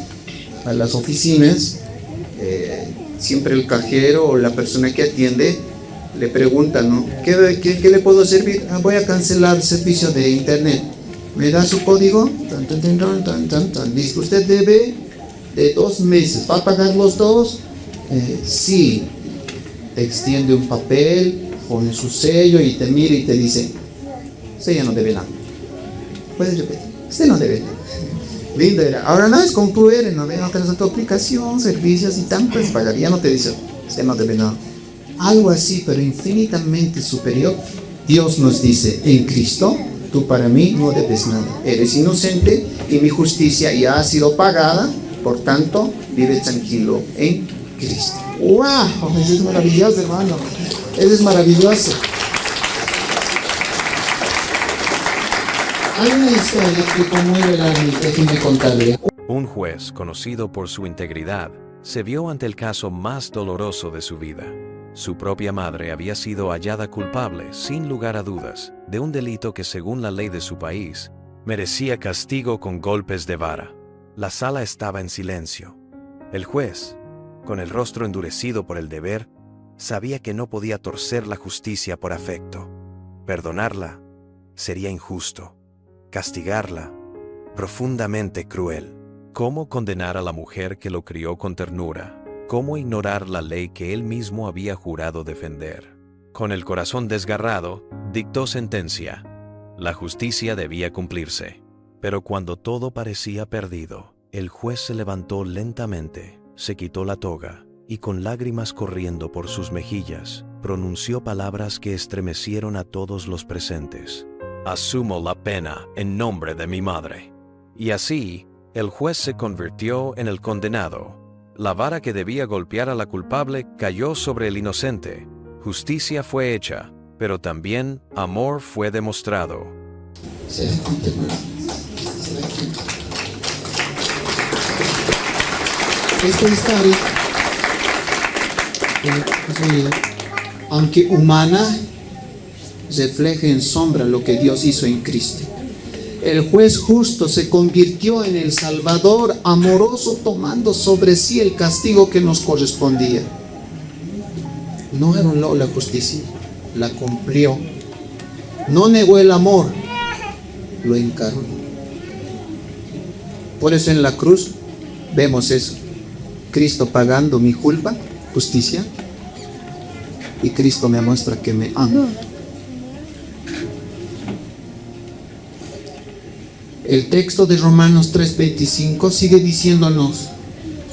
a las oficinas, siempre el cajero o la persona que atiende le pregunta, ¿no? ¿Qué le puedo servir? Voy a cancelar el servicio de internet. ¿Me da su código? Listo, usted debe de 2 meses. ¿Va a pagar los 2? Sí. Te extiende un papel, pone su sello y te mira y te dice, usted ya no debe nada. Puedes repetir, usted no debe nada. Lindo era. Ahora no es como tú eres, no ven otra tu aplicación, servicios y tan pues pagar. Ya no te dice, usted no debe nada. Algo así, pero infinitamente superior. Dios nos dice, en Cristo, tú para mí no debes nada. Eres inocente y mi justicia ya ha sido pagada, por tanto, vive tranquilo en Cristo. ¡Wow! Eso es maravilloso, hermano. Eso es maravilloso. Hay una historia que conmueve el alma, déjenme contarle. Un juez, conocido por su integridad, se vio ante el caso más doloroso de su vida. Su propia madre había sido hallada culpable, sin lugar a dudas, de un delito que, según la ley de su país, merecía castigo con golpes de vara. La sala estaba en silencio. El juez, con el rostro endurecido por el deber, sabía que no podía torcer la justicia por afecto. Perdonarla sería injusto. Castigarla, profundamente cruel. ¿Cómo condenar a la mujer que lo crió con ternura? ¿Cómo ignorar la ley que él mismo había jurado defender? Con el corazón desgarrado, dictó sentencia. La justicia debía cumplirse. Pero cuando todo parecía perdido, el juez se levantó lentamente, se quitó la toga y con lágrimas corriendo por sus mejillas, pronunció palabras que estremecieron a todos los presentes. Asumo la pena en nombre de mi madre. Y así, el juez se convirtió en el condenado. La vara que debía golpear a la culpable cayó sobre el inocente. Justicia fue hecha, pero también amor fue demostrado. Esta historia, aunque humana, refleja en sombra lo que Dios hizo en Cristo. El juez justo se convirtió en el Salvador amoroso, tomando sobre sí el castigo que nos correspondía. No anuló la justicia, la cumplió. No negó el amor, lo encarnó. Por eso en la cruz vemos eso. Cristo pagando mi culpa, justicia, y Cristo me muestra que me ama. El texto de Romanos 3:25 sigue diciéndonos,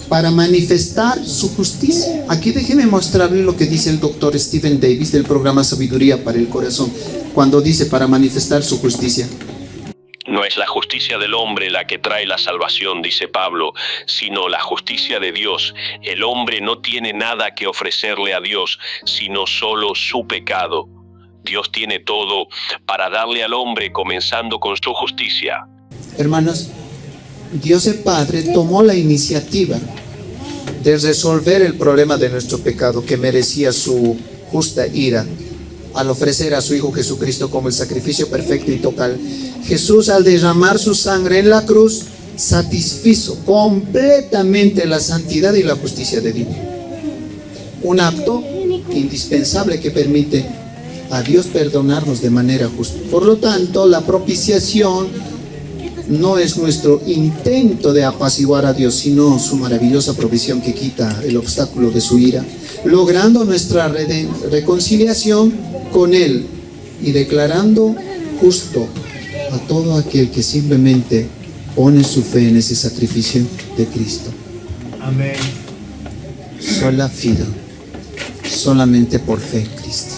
para manifestar su justicia. Aquí déjeme mostrarle lo que dice el doctor Stephen Davis del programa Sabiduría para el Corazón, cuando dice para manifestar su justicia. No es la justicia del hombre la que trae la salvación, dice Pablo, sino la justicia de Dios. El hombre no tiene nada que ofrecerle a Dios, sino solo su pecado. Dios tiene todo para darle al hombre, comenzando con su justicia. Hermanos, Dios el Padre tomó la iniciativa de resolver el problema de nuestro pecado que merecía su justa ira al ofrecer a su Hijo Jesucristo como el sacrificio perfecto y total. Jesús, al derramar su sangre en la cruz, satisfizo completamente la santidad y la justicia de Dios. Un acto indispensable que permite a Dios perdonarnos de manera justa. Por lo tanto, la propiciación no es nuestro intento de apaciguar a Dios, sino su maravillosa provisión que quita el obstáculo de su ira, logrando nuestra reconciliación con Él y declarando justo a todo aquel que simplemente pone su fe en ese sacrificio de Cristo. Amén. Sola fide, solamente por fe en Cristo.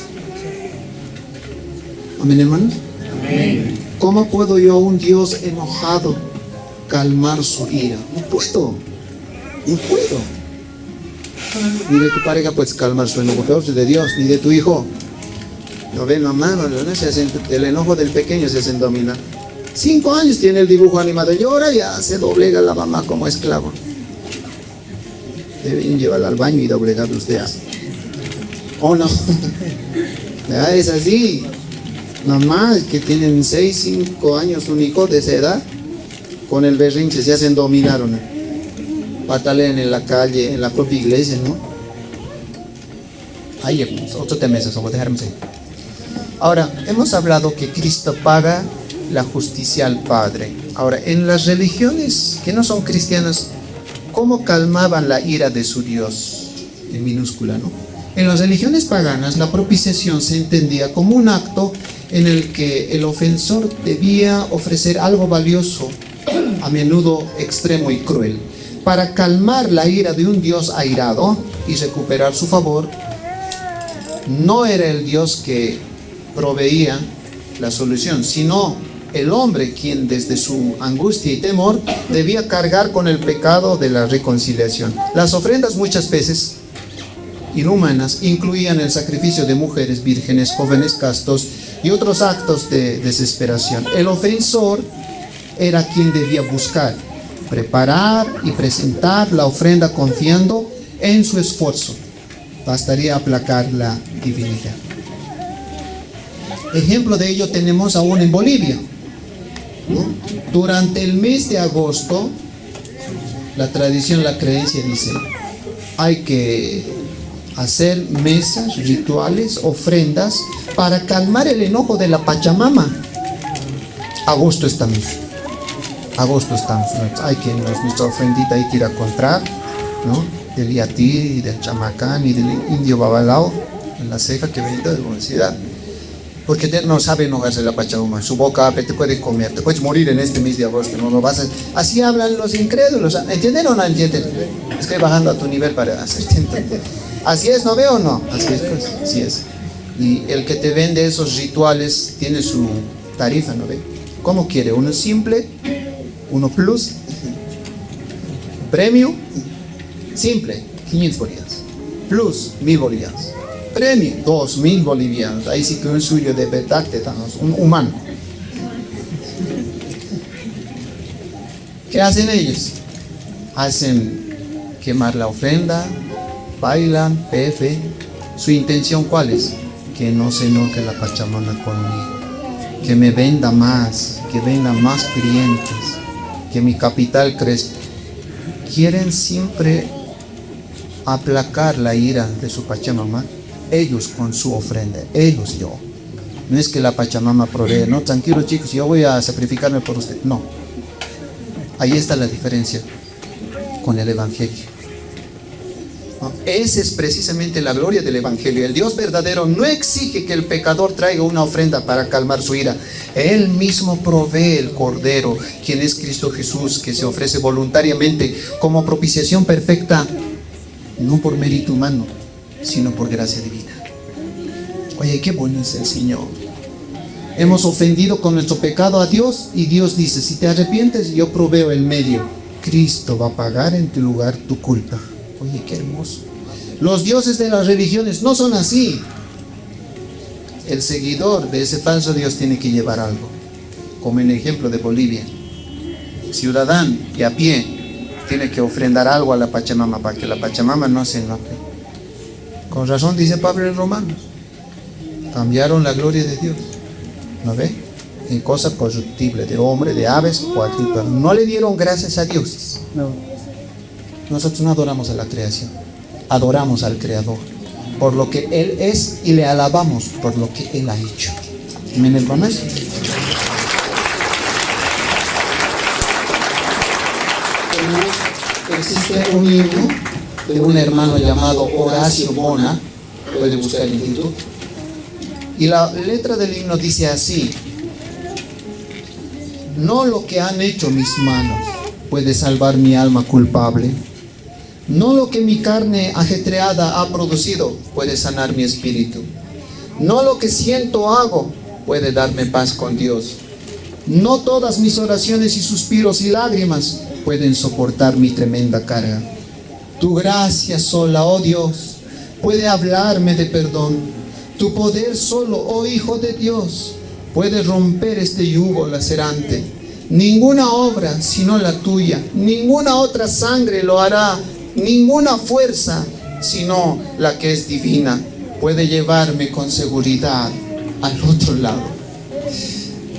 Amén, hermanos. Amén. ¿Cómo puedo yo, un Dios enojado, calmar su ira? No puedo. Ni de tu pareja puedes calmar su enojo, peor de Dios, ni de tu hijo. ¿Lo ven, mamá? El enojo del pequeño se hacen dominar. 5 años tiene el dibujo animado, llora, ya se doblega la mamá como esclavo. Deben llevarla al baño y doblegarlos de así. ¿O no? Ya es así. Mamás que tienen 6, 5 años, un hijo de esa edad, con el berrinche se hacen dominar, ¿no? Patalean en la calle, en la propia iglesia, ¿no? Ahí, otro tema es eso, voy a dejarme seguir. Ahora, hemos hablado que Cristo paga la justicia al Padre. Ahora, en las religiones que no son cristianas, ¿cómo calmaban la ira de su Dios? En minúscula, ¿no? En las religiones paganas, la propiciación se entendía como un acto en el que el ofensor debía ofrecer algo valioso, a menudo extremo y cruel, para calmar la ira de un Dios airado y recuperar su favor. No era el Dios que proveía la solución, sino el hombre quien desde su angustia y temor debía cargar con el pecado de la reconciliación. Las ofrendas muchas veces inhumanas incluían el sacrificio de mujeres vírgenes, jóvenes castos y otros actos de desesperación. El ofensor era quien debía buscar, preparar y presentar la ofrenda confiando en su esfuerzo. Bastaría aplacar la divinidad. Ejemplo de ello tenemos aún en Bolivia, ¿no? Durante el mes de agosto, la tradición, la creencia dice, hay que hacer mesas, rituales, ofrendas para calmar el enojo de la Pachamama. Agosto estamos, ¿no? Hay que, nuestra ofrendita hay que ir a comprar, ¿no? Del yatí, del chamacán y del indio babalao en la ceja que viene de la universidad. Porque no sabe enojarse la Pachamama, su boca te puede comer, te puedes morir en este mes de agosto, no lo vas a... Así hablan los incrédulos, ¿entienden o no entienden? Estoy bajando a tu nivel para hacerte entender. Así es, ¿no veo o no? Así es, pues, así es. Y el que te vende esos rituales tiene su tarifa, ¿no ve? ¿Cómo quiere? ¿Uno simple? ¿Uno plus? ¿Premio? Simple, 500 bolivianos. Plus, 1000 bolivianos. Premio, 2000 bolivianos. Ahí sí que un suyo de verdad te damos, un humano. ¿Qué hacen ellos? Hacen quemar la ofrenda, bailan, beben. ¿Su intención cuál es? Que no se enoje la Pachamama conmigo, que me venda más, que vengan más clientes, que mi capital crezca. Quieren siempre aplacar la ira de su Pachamama, ellos con su ofrenda, ellos yo. No es que la Pachamama provee, no, tranquilo chicos, yo voy a sacrificarme por usted. No, ahí está la diferencia con el Evangelio. ¿No? Esa es precisamente la gloria del Evangelio. El Dios verdadero no exige que el pecador traiga una ofrenda para calmar su ira. Él mismo provee el Cordero, quien es Cristo Jesús, que se ofrece voluntariamente como propiciación perfecta, no por mérito humano, sino por gracia divina. Oye, qué bueno es el Señor. Hemos ofendido con nuestro pecado a Dios y Dios dice, si te arrepientes, yo proveo el medio. Cristo va a pagar en tu lugar tu culpa. Oye, qué hermoso. Los dioses de las religiones no son así. El seguidor de ese falso Dios tiene que llevar algo. Como en el ejemplo de Bolivia. Ciudadano que a pie tiene que ofrendar algo a la Pachamama para que la Pachamama no se enoje. Con razón dice Pablo en Romanos. Cambiaron la gloria de Dios. ¿No ve? En cosa corruptible, de hombre, de aves, cuadrúpedos. No le dieron gracias a Dios. No. Nosotros no adoramos a la creación, adoramos al Creador por lo que Él es y le alabamos por lo que Él ha hecho. ¿Amén, hermanos? Existe un himno de un hermano llamado Horacio Bona, puede buscar en YouTube, y la letra del himno dice así: no lo que han hecho mis manos puede salvar mi alma culpable. No lo que mi carne ajetreada ha producido puede sanar mi espíritu. No lo que siento hago puede darme paz con Dios. No todas mis oraciones y suspiros y lágrimas pueden soportar mi tremenda carga. Tu gracia sola, oh Dios, puede hablarme de perdón. Tu poder solo, oh Hijo de Dios, puede romper este yugo lacerante. Ninguna obra sino la tuya, ninguna otra sangre lo hará. Ninguna fuerza, sino la que es divina, puede llevarme con seguridad al otro lado.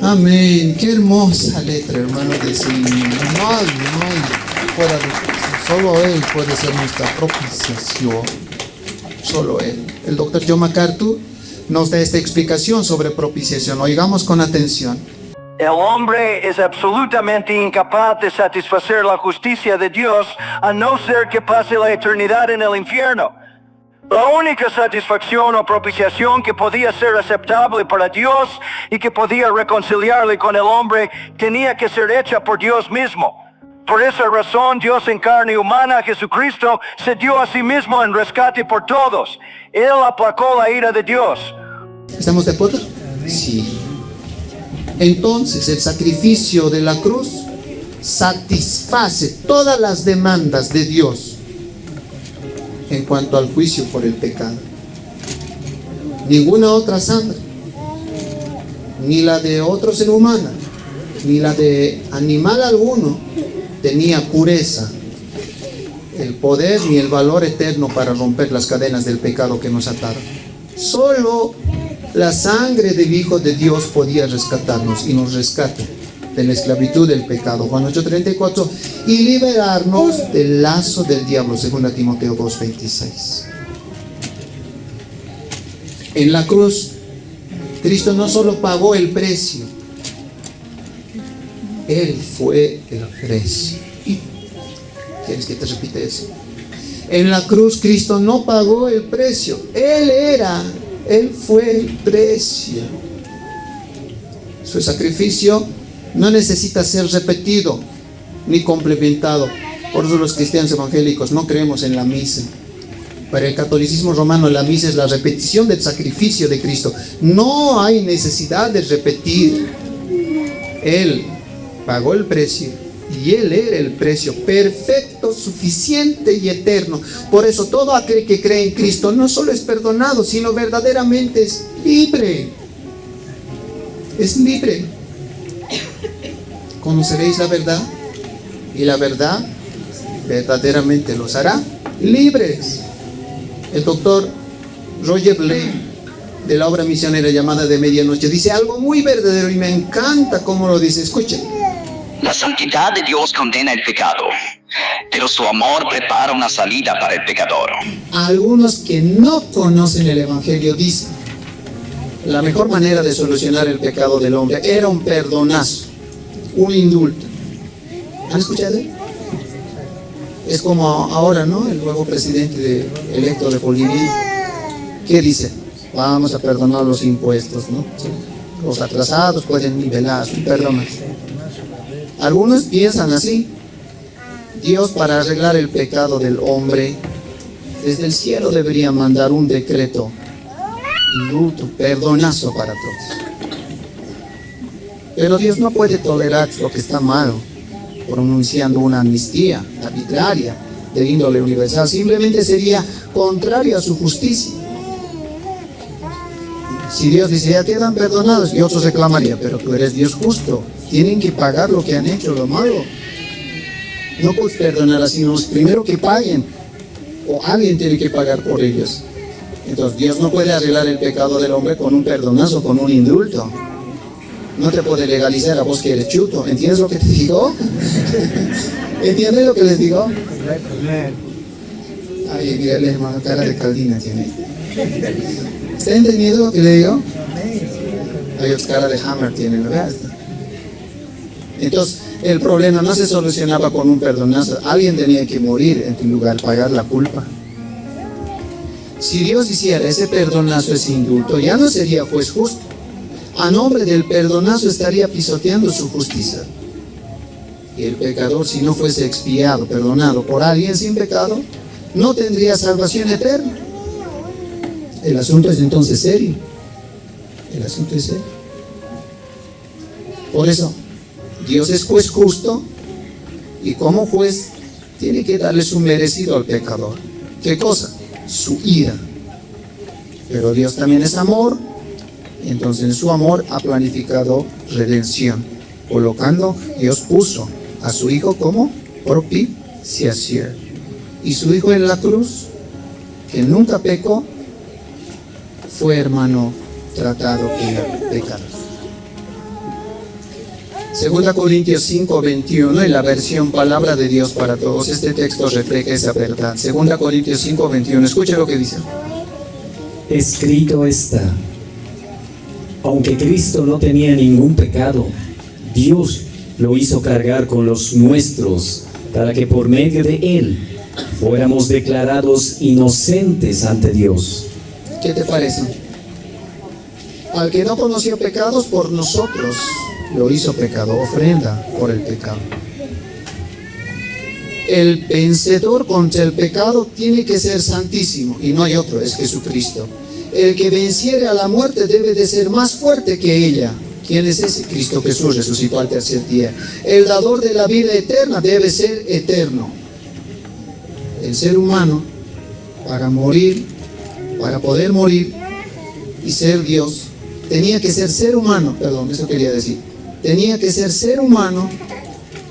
Amén. Qué hermosa letra, hermano de sí. No hay fuera de Cristo. Solo Él puede ser nuestra propiciación. Solo Él. El doctor John MacArthur nos da esta explicación sobre propiciación. Oigamos con atención. El hombre es absolutamente incapaz de satisfacer la justicia de Dios a no ser que pase la eternidad en el infierno. La única satisfacción o propiciación que podía ser aceptable para Dios y que podía reconciliarle con el hombre tenía que ser hecha por Dios mismo. Por esa razón, Dios en carne humana, Jesucristo, se dio a sí mismo en rescate por todos. Él aplacó la ira de Dios. ¿Estamos de acuerdo? Sí. Entonces el sacrificio de la cruz satisface todas las demandas de Dios en cuanto al juicio por el pecado. Ninguna otra sangre, ni la de otro ser humano, ni la de animal alguno, tenía pureza, el poder ni el valor eterno para romper las cadenas del pecado que nos ataron. Solo la sangre del Hijo de Dios podía rescatarnos y nos rescata de la esclavitud del pecado, Juan 8:34, y liberarnos del lazo del diablo, 2 Timoteo 2:26. En la cruz, Cristo no solo pagó el precio, Él fue el precio. ¿Quieres que te repita eso? En la cruz, Cristo no pagó el precio, Él fue el precio. Su sacrificio no necesita ser repetido ni complementado. Por eso los cristianos evangélicos no creemos en la misa. Para el catolicismo romano, la misa es la repetición del sacrificio de Cristo. No hay necesidad de repetir. Él pagó el precio y Él era el precio perfecto, suficiente y eterno. Por eso todo aquel que cree en Cristo no solo es perdonado, sino verdaderamente es libre. Es libre. ¿Conoceréis la verdad? y la verdad verdaderamente los hará libres. El doctor Roger Blake, de la obra misionera llamada De Medianoche, dice algo muy verdadero y me encanta cómo lo dice. Escuchen. La santidad de Dios condena el pecado, pero su amor prepara una salida para el pecador. Algunos que no conocen el Evangelio dicen: la mejor manera de solucionar el pecado del hombre era un perdonazo, un indulto. ¿Han escuchado? Es como ahora, ¿no? El nuevo presidente electo de Bolivia, ¿qué dice? Vamos a perdonar los impuestos, ¿no? Los atrasados pueden nivelar, perdón. Algunos piensan así. Dios, para arreglar el pecado del hombre, desde el cielo debería mandar un decreto, indulto, perdonazo para todos. Pero Dios no puede tolerar lo que está mal, pronunciando una amnistía arbitraria de índole universal. Simplemente sería contrario a su justicia. Si Dios dice, ya quedan perdonados, y otros reclamarían, pero tú eres Dios justo, tienen que pagar lo que han hecho, lo malo. No puedes perdonar así, no, primero que paguen, o alguien tiene que pagar por ellos. Entonces Dios no puede arreglar el pecado del hombre con un perdonazo, con un indulto. No te puede legalizar a vos que eres chuto. ¿Entiendes lo que te digo? ¿Entiendes lo que les digo? Ay, mira, hermano, cara de caldina tiene. ¿Está entendiendo lo que le digo? Hay otra cara de hammer tiene, ¿no? Entonces, el problema no se solucionaba con un perdonazo. Alguien tenía que morir en tu lugar, pagar la culpa. Si Dios hiciera ese perdonazo, ese indulto, ya no sería juez justo. A nombre del perdonazo estaría pisoteando su justicia. Y el pecador, si no fuese expiado, perdonado por alguien sin pecado, no tendría salvación eterna. El asunto es entonces serio. El asunto es serio. Por eso, Dios es juez justo y como juez tiene que darle su merecido al pecador. ¿Qué cosa? Su ira. Pero Dios también es amor, y entonces en su amor ha planificado redención, colocando, Dios puso a su Hijo como propiciación. Y su Hijo en la cruz, que nunca pecó, fue, hermano, tratado como pecador. 2 Corintios 5:21, en la versión Palabra de Dios para Todos, este texto refleja esa verdad. 2 Corintios 5:21, escuche lo que dice. Escrito está: aunque Cristo no tenía ningún pecado, Dios lo hizo cargar con los nuestros, para que por medio de Él fuéramos declarados inocentes ante Dios. ¿Qué te parece? Al que no conoció pecados, por nosotros lo hizo pecado, ofrenda por el pecado. El vencedor contra el pecado tiene que ser santísimo, y no hay otro, es Jesucristo. El que venciere a la muerte debe de ser más fuerte que ella. ¿Quién es ese? Cristo Jesús, resucitó al tercer día. El dador de la vida eterna debe ser eterno. El ser humano, para morir, para poder morir y ser Dios, tenía que ser ser humano, perdón, eso quería decir. Tenía que ser humano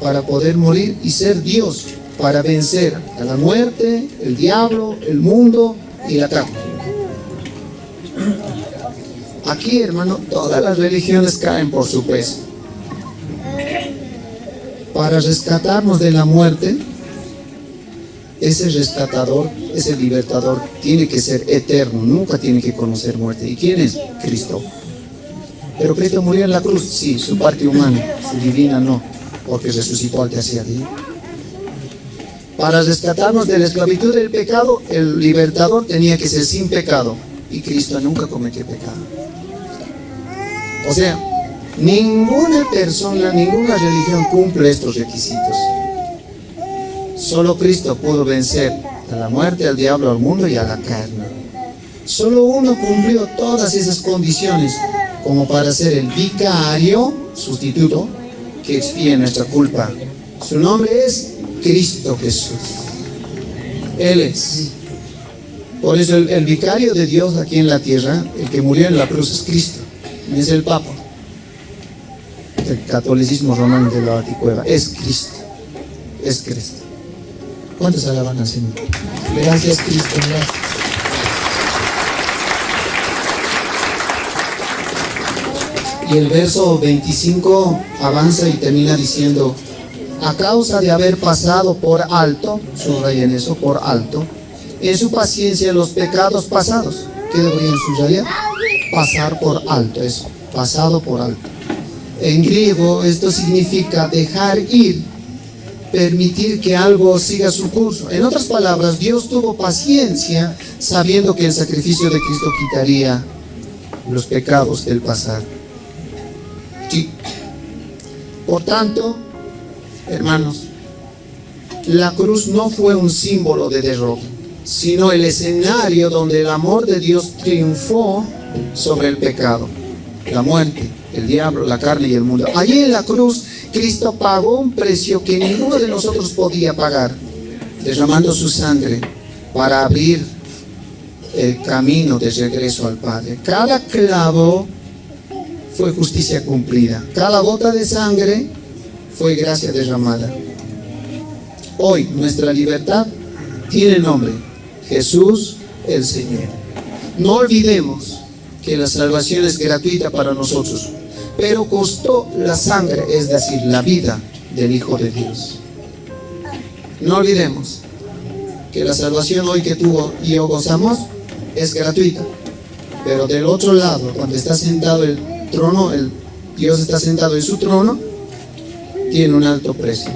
para poder morir y ser Dios, para vencer a la muerte, el diablo, el mundo y la carne. Aquí, hermano, todas las religiones caen por su peso. Para rescatarnos de la muerte, ese rescatador, ese libertador, tiene que ser eterno, nunca tiene que conocer muerte. ¿Y quién es? Cristo. Pero Cristo murió en la cruz, sí, su parte humana, su divina no, porque resucitó al tercer día. Para rescatarnos de la esclavitud del pecado, el libertador tenía que ser sin pecado, y Cristo nunca cometió pecado. O sea, ninguna persona, ninguna religión cumple estos requisitos. Solo Cristo pudo vencer a la muerte, al diablo, al mundo y a la carne. Solo uno cumplió todas esas condiciones como para ser el vicario, sustituto, que expía nuestra culpa. Su nombre es Cristo Jesús. Él es. Por eso el vicario de Dios aquí en la tierra, el que murió en la cruz, es Cristo. No es el Papa. El catolicismo romano de la anticueva es Cristo. es Cristo. ¿Cuántos alaban al Señor? Gracias, Cristo, gracias. Y el verso 25 avanza y termina diciendo: a causa de haber pasado por alto, subrayen eso, por alto, en su paciencia los pecados pasados. ¿Qué deberían subrayar? Pasar por alto, eso, pasado por alto. En griego esto significa dejar ir, permitir que algo siga su curso. En otras palabras, Dios tuvo paciencia sabiendo que el sacrificio de Cristo quitaría los pecados del pasado. Sí. Por tanto, hermanos, la cruz no fue un símbolo de derrota, sino el escenario donde el amor de Dios triunfó sobre el pecado, la muerte, el diablo, la carne y el mundo. Allí en la cruz, Cristo pagó un precio que ninguno de nosotros podía pagar, derramando su sangre para abrir el camino de regreso al Padre. Cada clavo fue justicia cumplida. Cada gota de sangre fue gracia derramada. Hoy nuestra libertad tiene nombre: Jesús el Señor. No olvidemos que la salvación es gratuita para nosotros, pero costó la sangre, es decir, la vida del Hijo de Dios. No olvidemos que la salvación hoy que tú y yo gozamos es gratuita, pero del otro lado, cuando está sentado el trono, Dios está sentado en su trono, tiene un alto precio.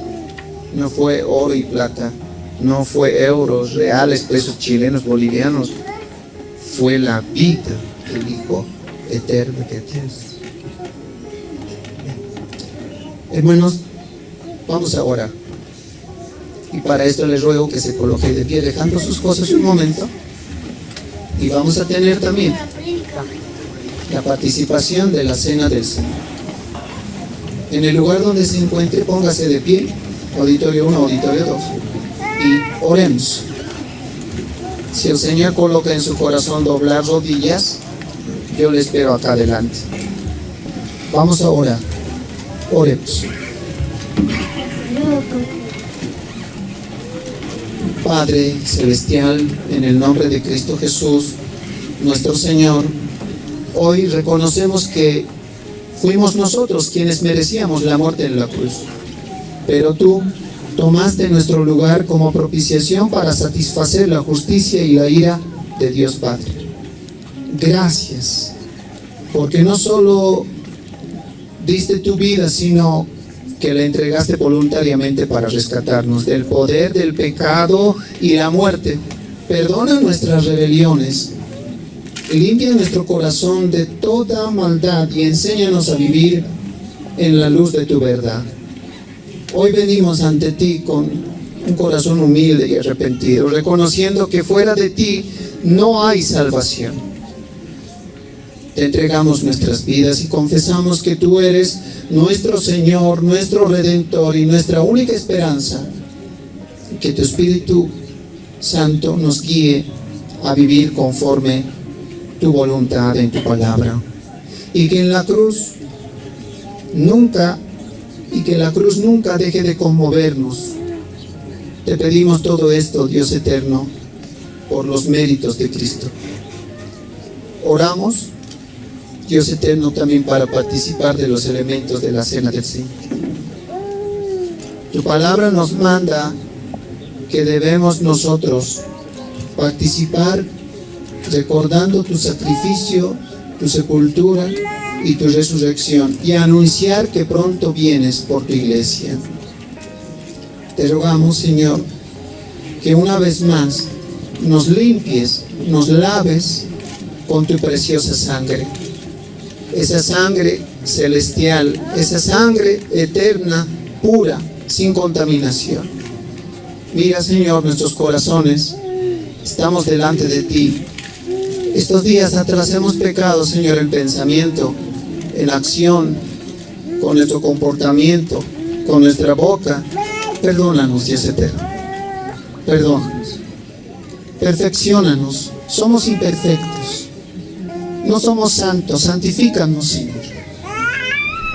No fue oro y plata, no fue euros, reales, pesos chilenos, bolivianos, fue la vida del Hijo eterno de Dios. Hermanos, vamos a orar. Y para esto les ruego que se coloque de pie, dejando sus cosas un momento. Y vamos a tener también la participación de la cena del Señor. En el lugar donde se encuentre, póngase de pie, auditorio 1, auditorio 2, y oremos. Si el Señor coloca en su corazón doblar rodillas, yo le espero acá adelante. Vamos a orar. Oremos. Padre Celestial, en el nombre de Cristo Jesús, nuestro Señor, hoy reconocemos que fuimos nosotros quienes merecíamos la muerte en la cruz, pero tú tomaste nuestro lugar como propiciación para satisfacer la justicia y la ira de Dios Padre. Gracias, porque no solo diste tu vida, sino que la entregaste voluntariamente para rescatarnos del poder del pecado y la muerte. Perdona nuestras rebeliones, limpia nuestro corazón de toda maldad y enséñanos a vivir en la luz de tu verdad. Hoy venimos ante ti con un corazón humilde y arrepentido, reconociendo que fuera de ti no hay salvación. Te entregamos nuestras vidas y confesamos que tú eres nuestro Señor, nuestro Redentor y nuestra única esperanza. Que tu Espíritu Santo nos guíe a vivir conforme tu voluntad en tu palabra. Y que la cruz nunca deje de conmovernos. Te pedimos todo esto, Dios eterno, por los méritos de Cristo. Oramos, Dios eterno, también para participar de los elementos de la cena del Señor. Tu palabra nos manda que debemos nosotros participar recordando tu sacrificio, tu sepultura y tu resurrección, y anunciar que pronto vienes por tu iglesia. Te rogamos, Señor, que una vez más nos limpies, nos laves con tu preciosa sangre. Esa sangre celestial, esa sangre eterna, pura, sin contaminación. Mira, Señor, nuestros corazones, estamos delante de ti. Estos días atrás hemos pecado, Señor, en pensamiento, en acción, con nuestro comportamiento, con nuestra boca. Perdónanos, Dios eterno. Perdónanos. Perfecciónanos. Somos imperfectos. No somos santos. Santifícanos, Señor.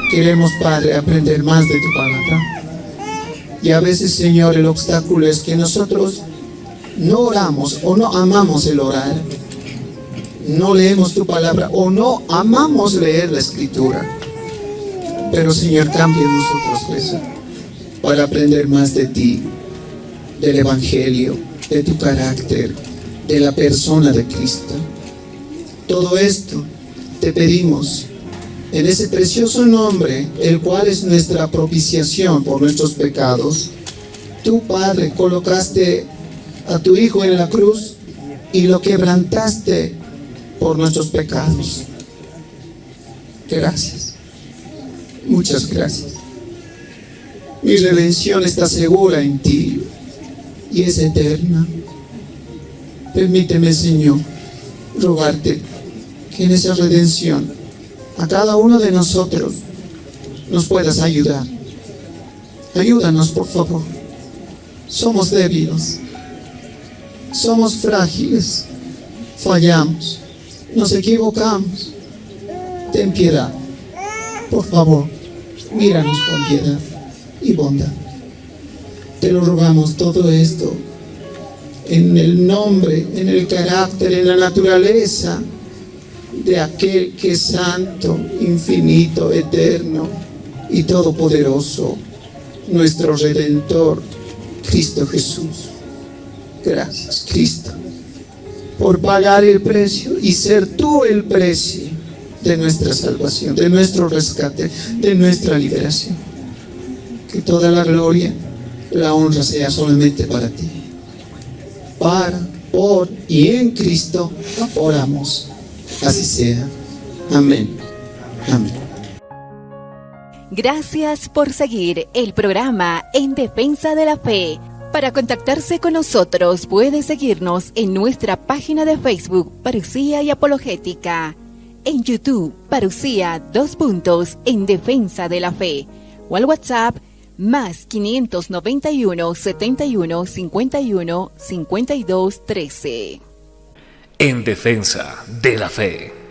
Queremos, Padre, aprender más de tu palabra. Y a veces, Señor, el obstáculo es que nosotros no oramos o no amamos el orar. No leemos tu palabra o no amamos leer la escritura. Pero, Señor, cambia en nosotros eso para aprender más de ti, del Evangelio, de tu carácter, de la persona de Cristo. Todo esto te pedimos en ese precioso nombre, el cual es nuestra propiciación por nuestros pecados. Tú, Padre, colocaste a tu Hijo en la cruz y lo quebrantaste por nuestros pecados. Gracias. Muchas gracias. Mi redención está segura en ti y es eterna. Permíteme, Señor, rogarte que en esa redención a cada uno de nosotros nos puedas ayudar. Ayúdanos, por favor. Somos débiles, somos frágiles, fallamos, nos equivocamos. Ten piedad, por favor, míranos con piedad y bondad. Te lo rogamos todo esto en el nombre, en el carácter, en la naturaleza de aquel que es santo, infinito, eterno y todopoderoso, nuestro Redentor, Cristo Jesús. Gracias, Cristo, por pagar el precio y ser tú el precio de nuestra salvación, de nuestro rescate, de nuestra liberación. Que toda la gloria, la honra sea solamente para ti. Para, por y en Cristo oramos. Así sea. Amén. Amén. Gracias por seguir el programa En Defensa de la Fe. Para contactarse con nosotros puede seguirnos en nuestra página de Facebook Parucía y Apologética, en YouTube Parucía En Defensa de la Fe, o al WhatsApp más 591 71 51 52 13. En Defensa de la Fe.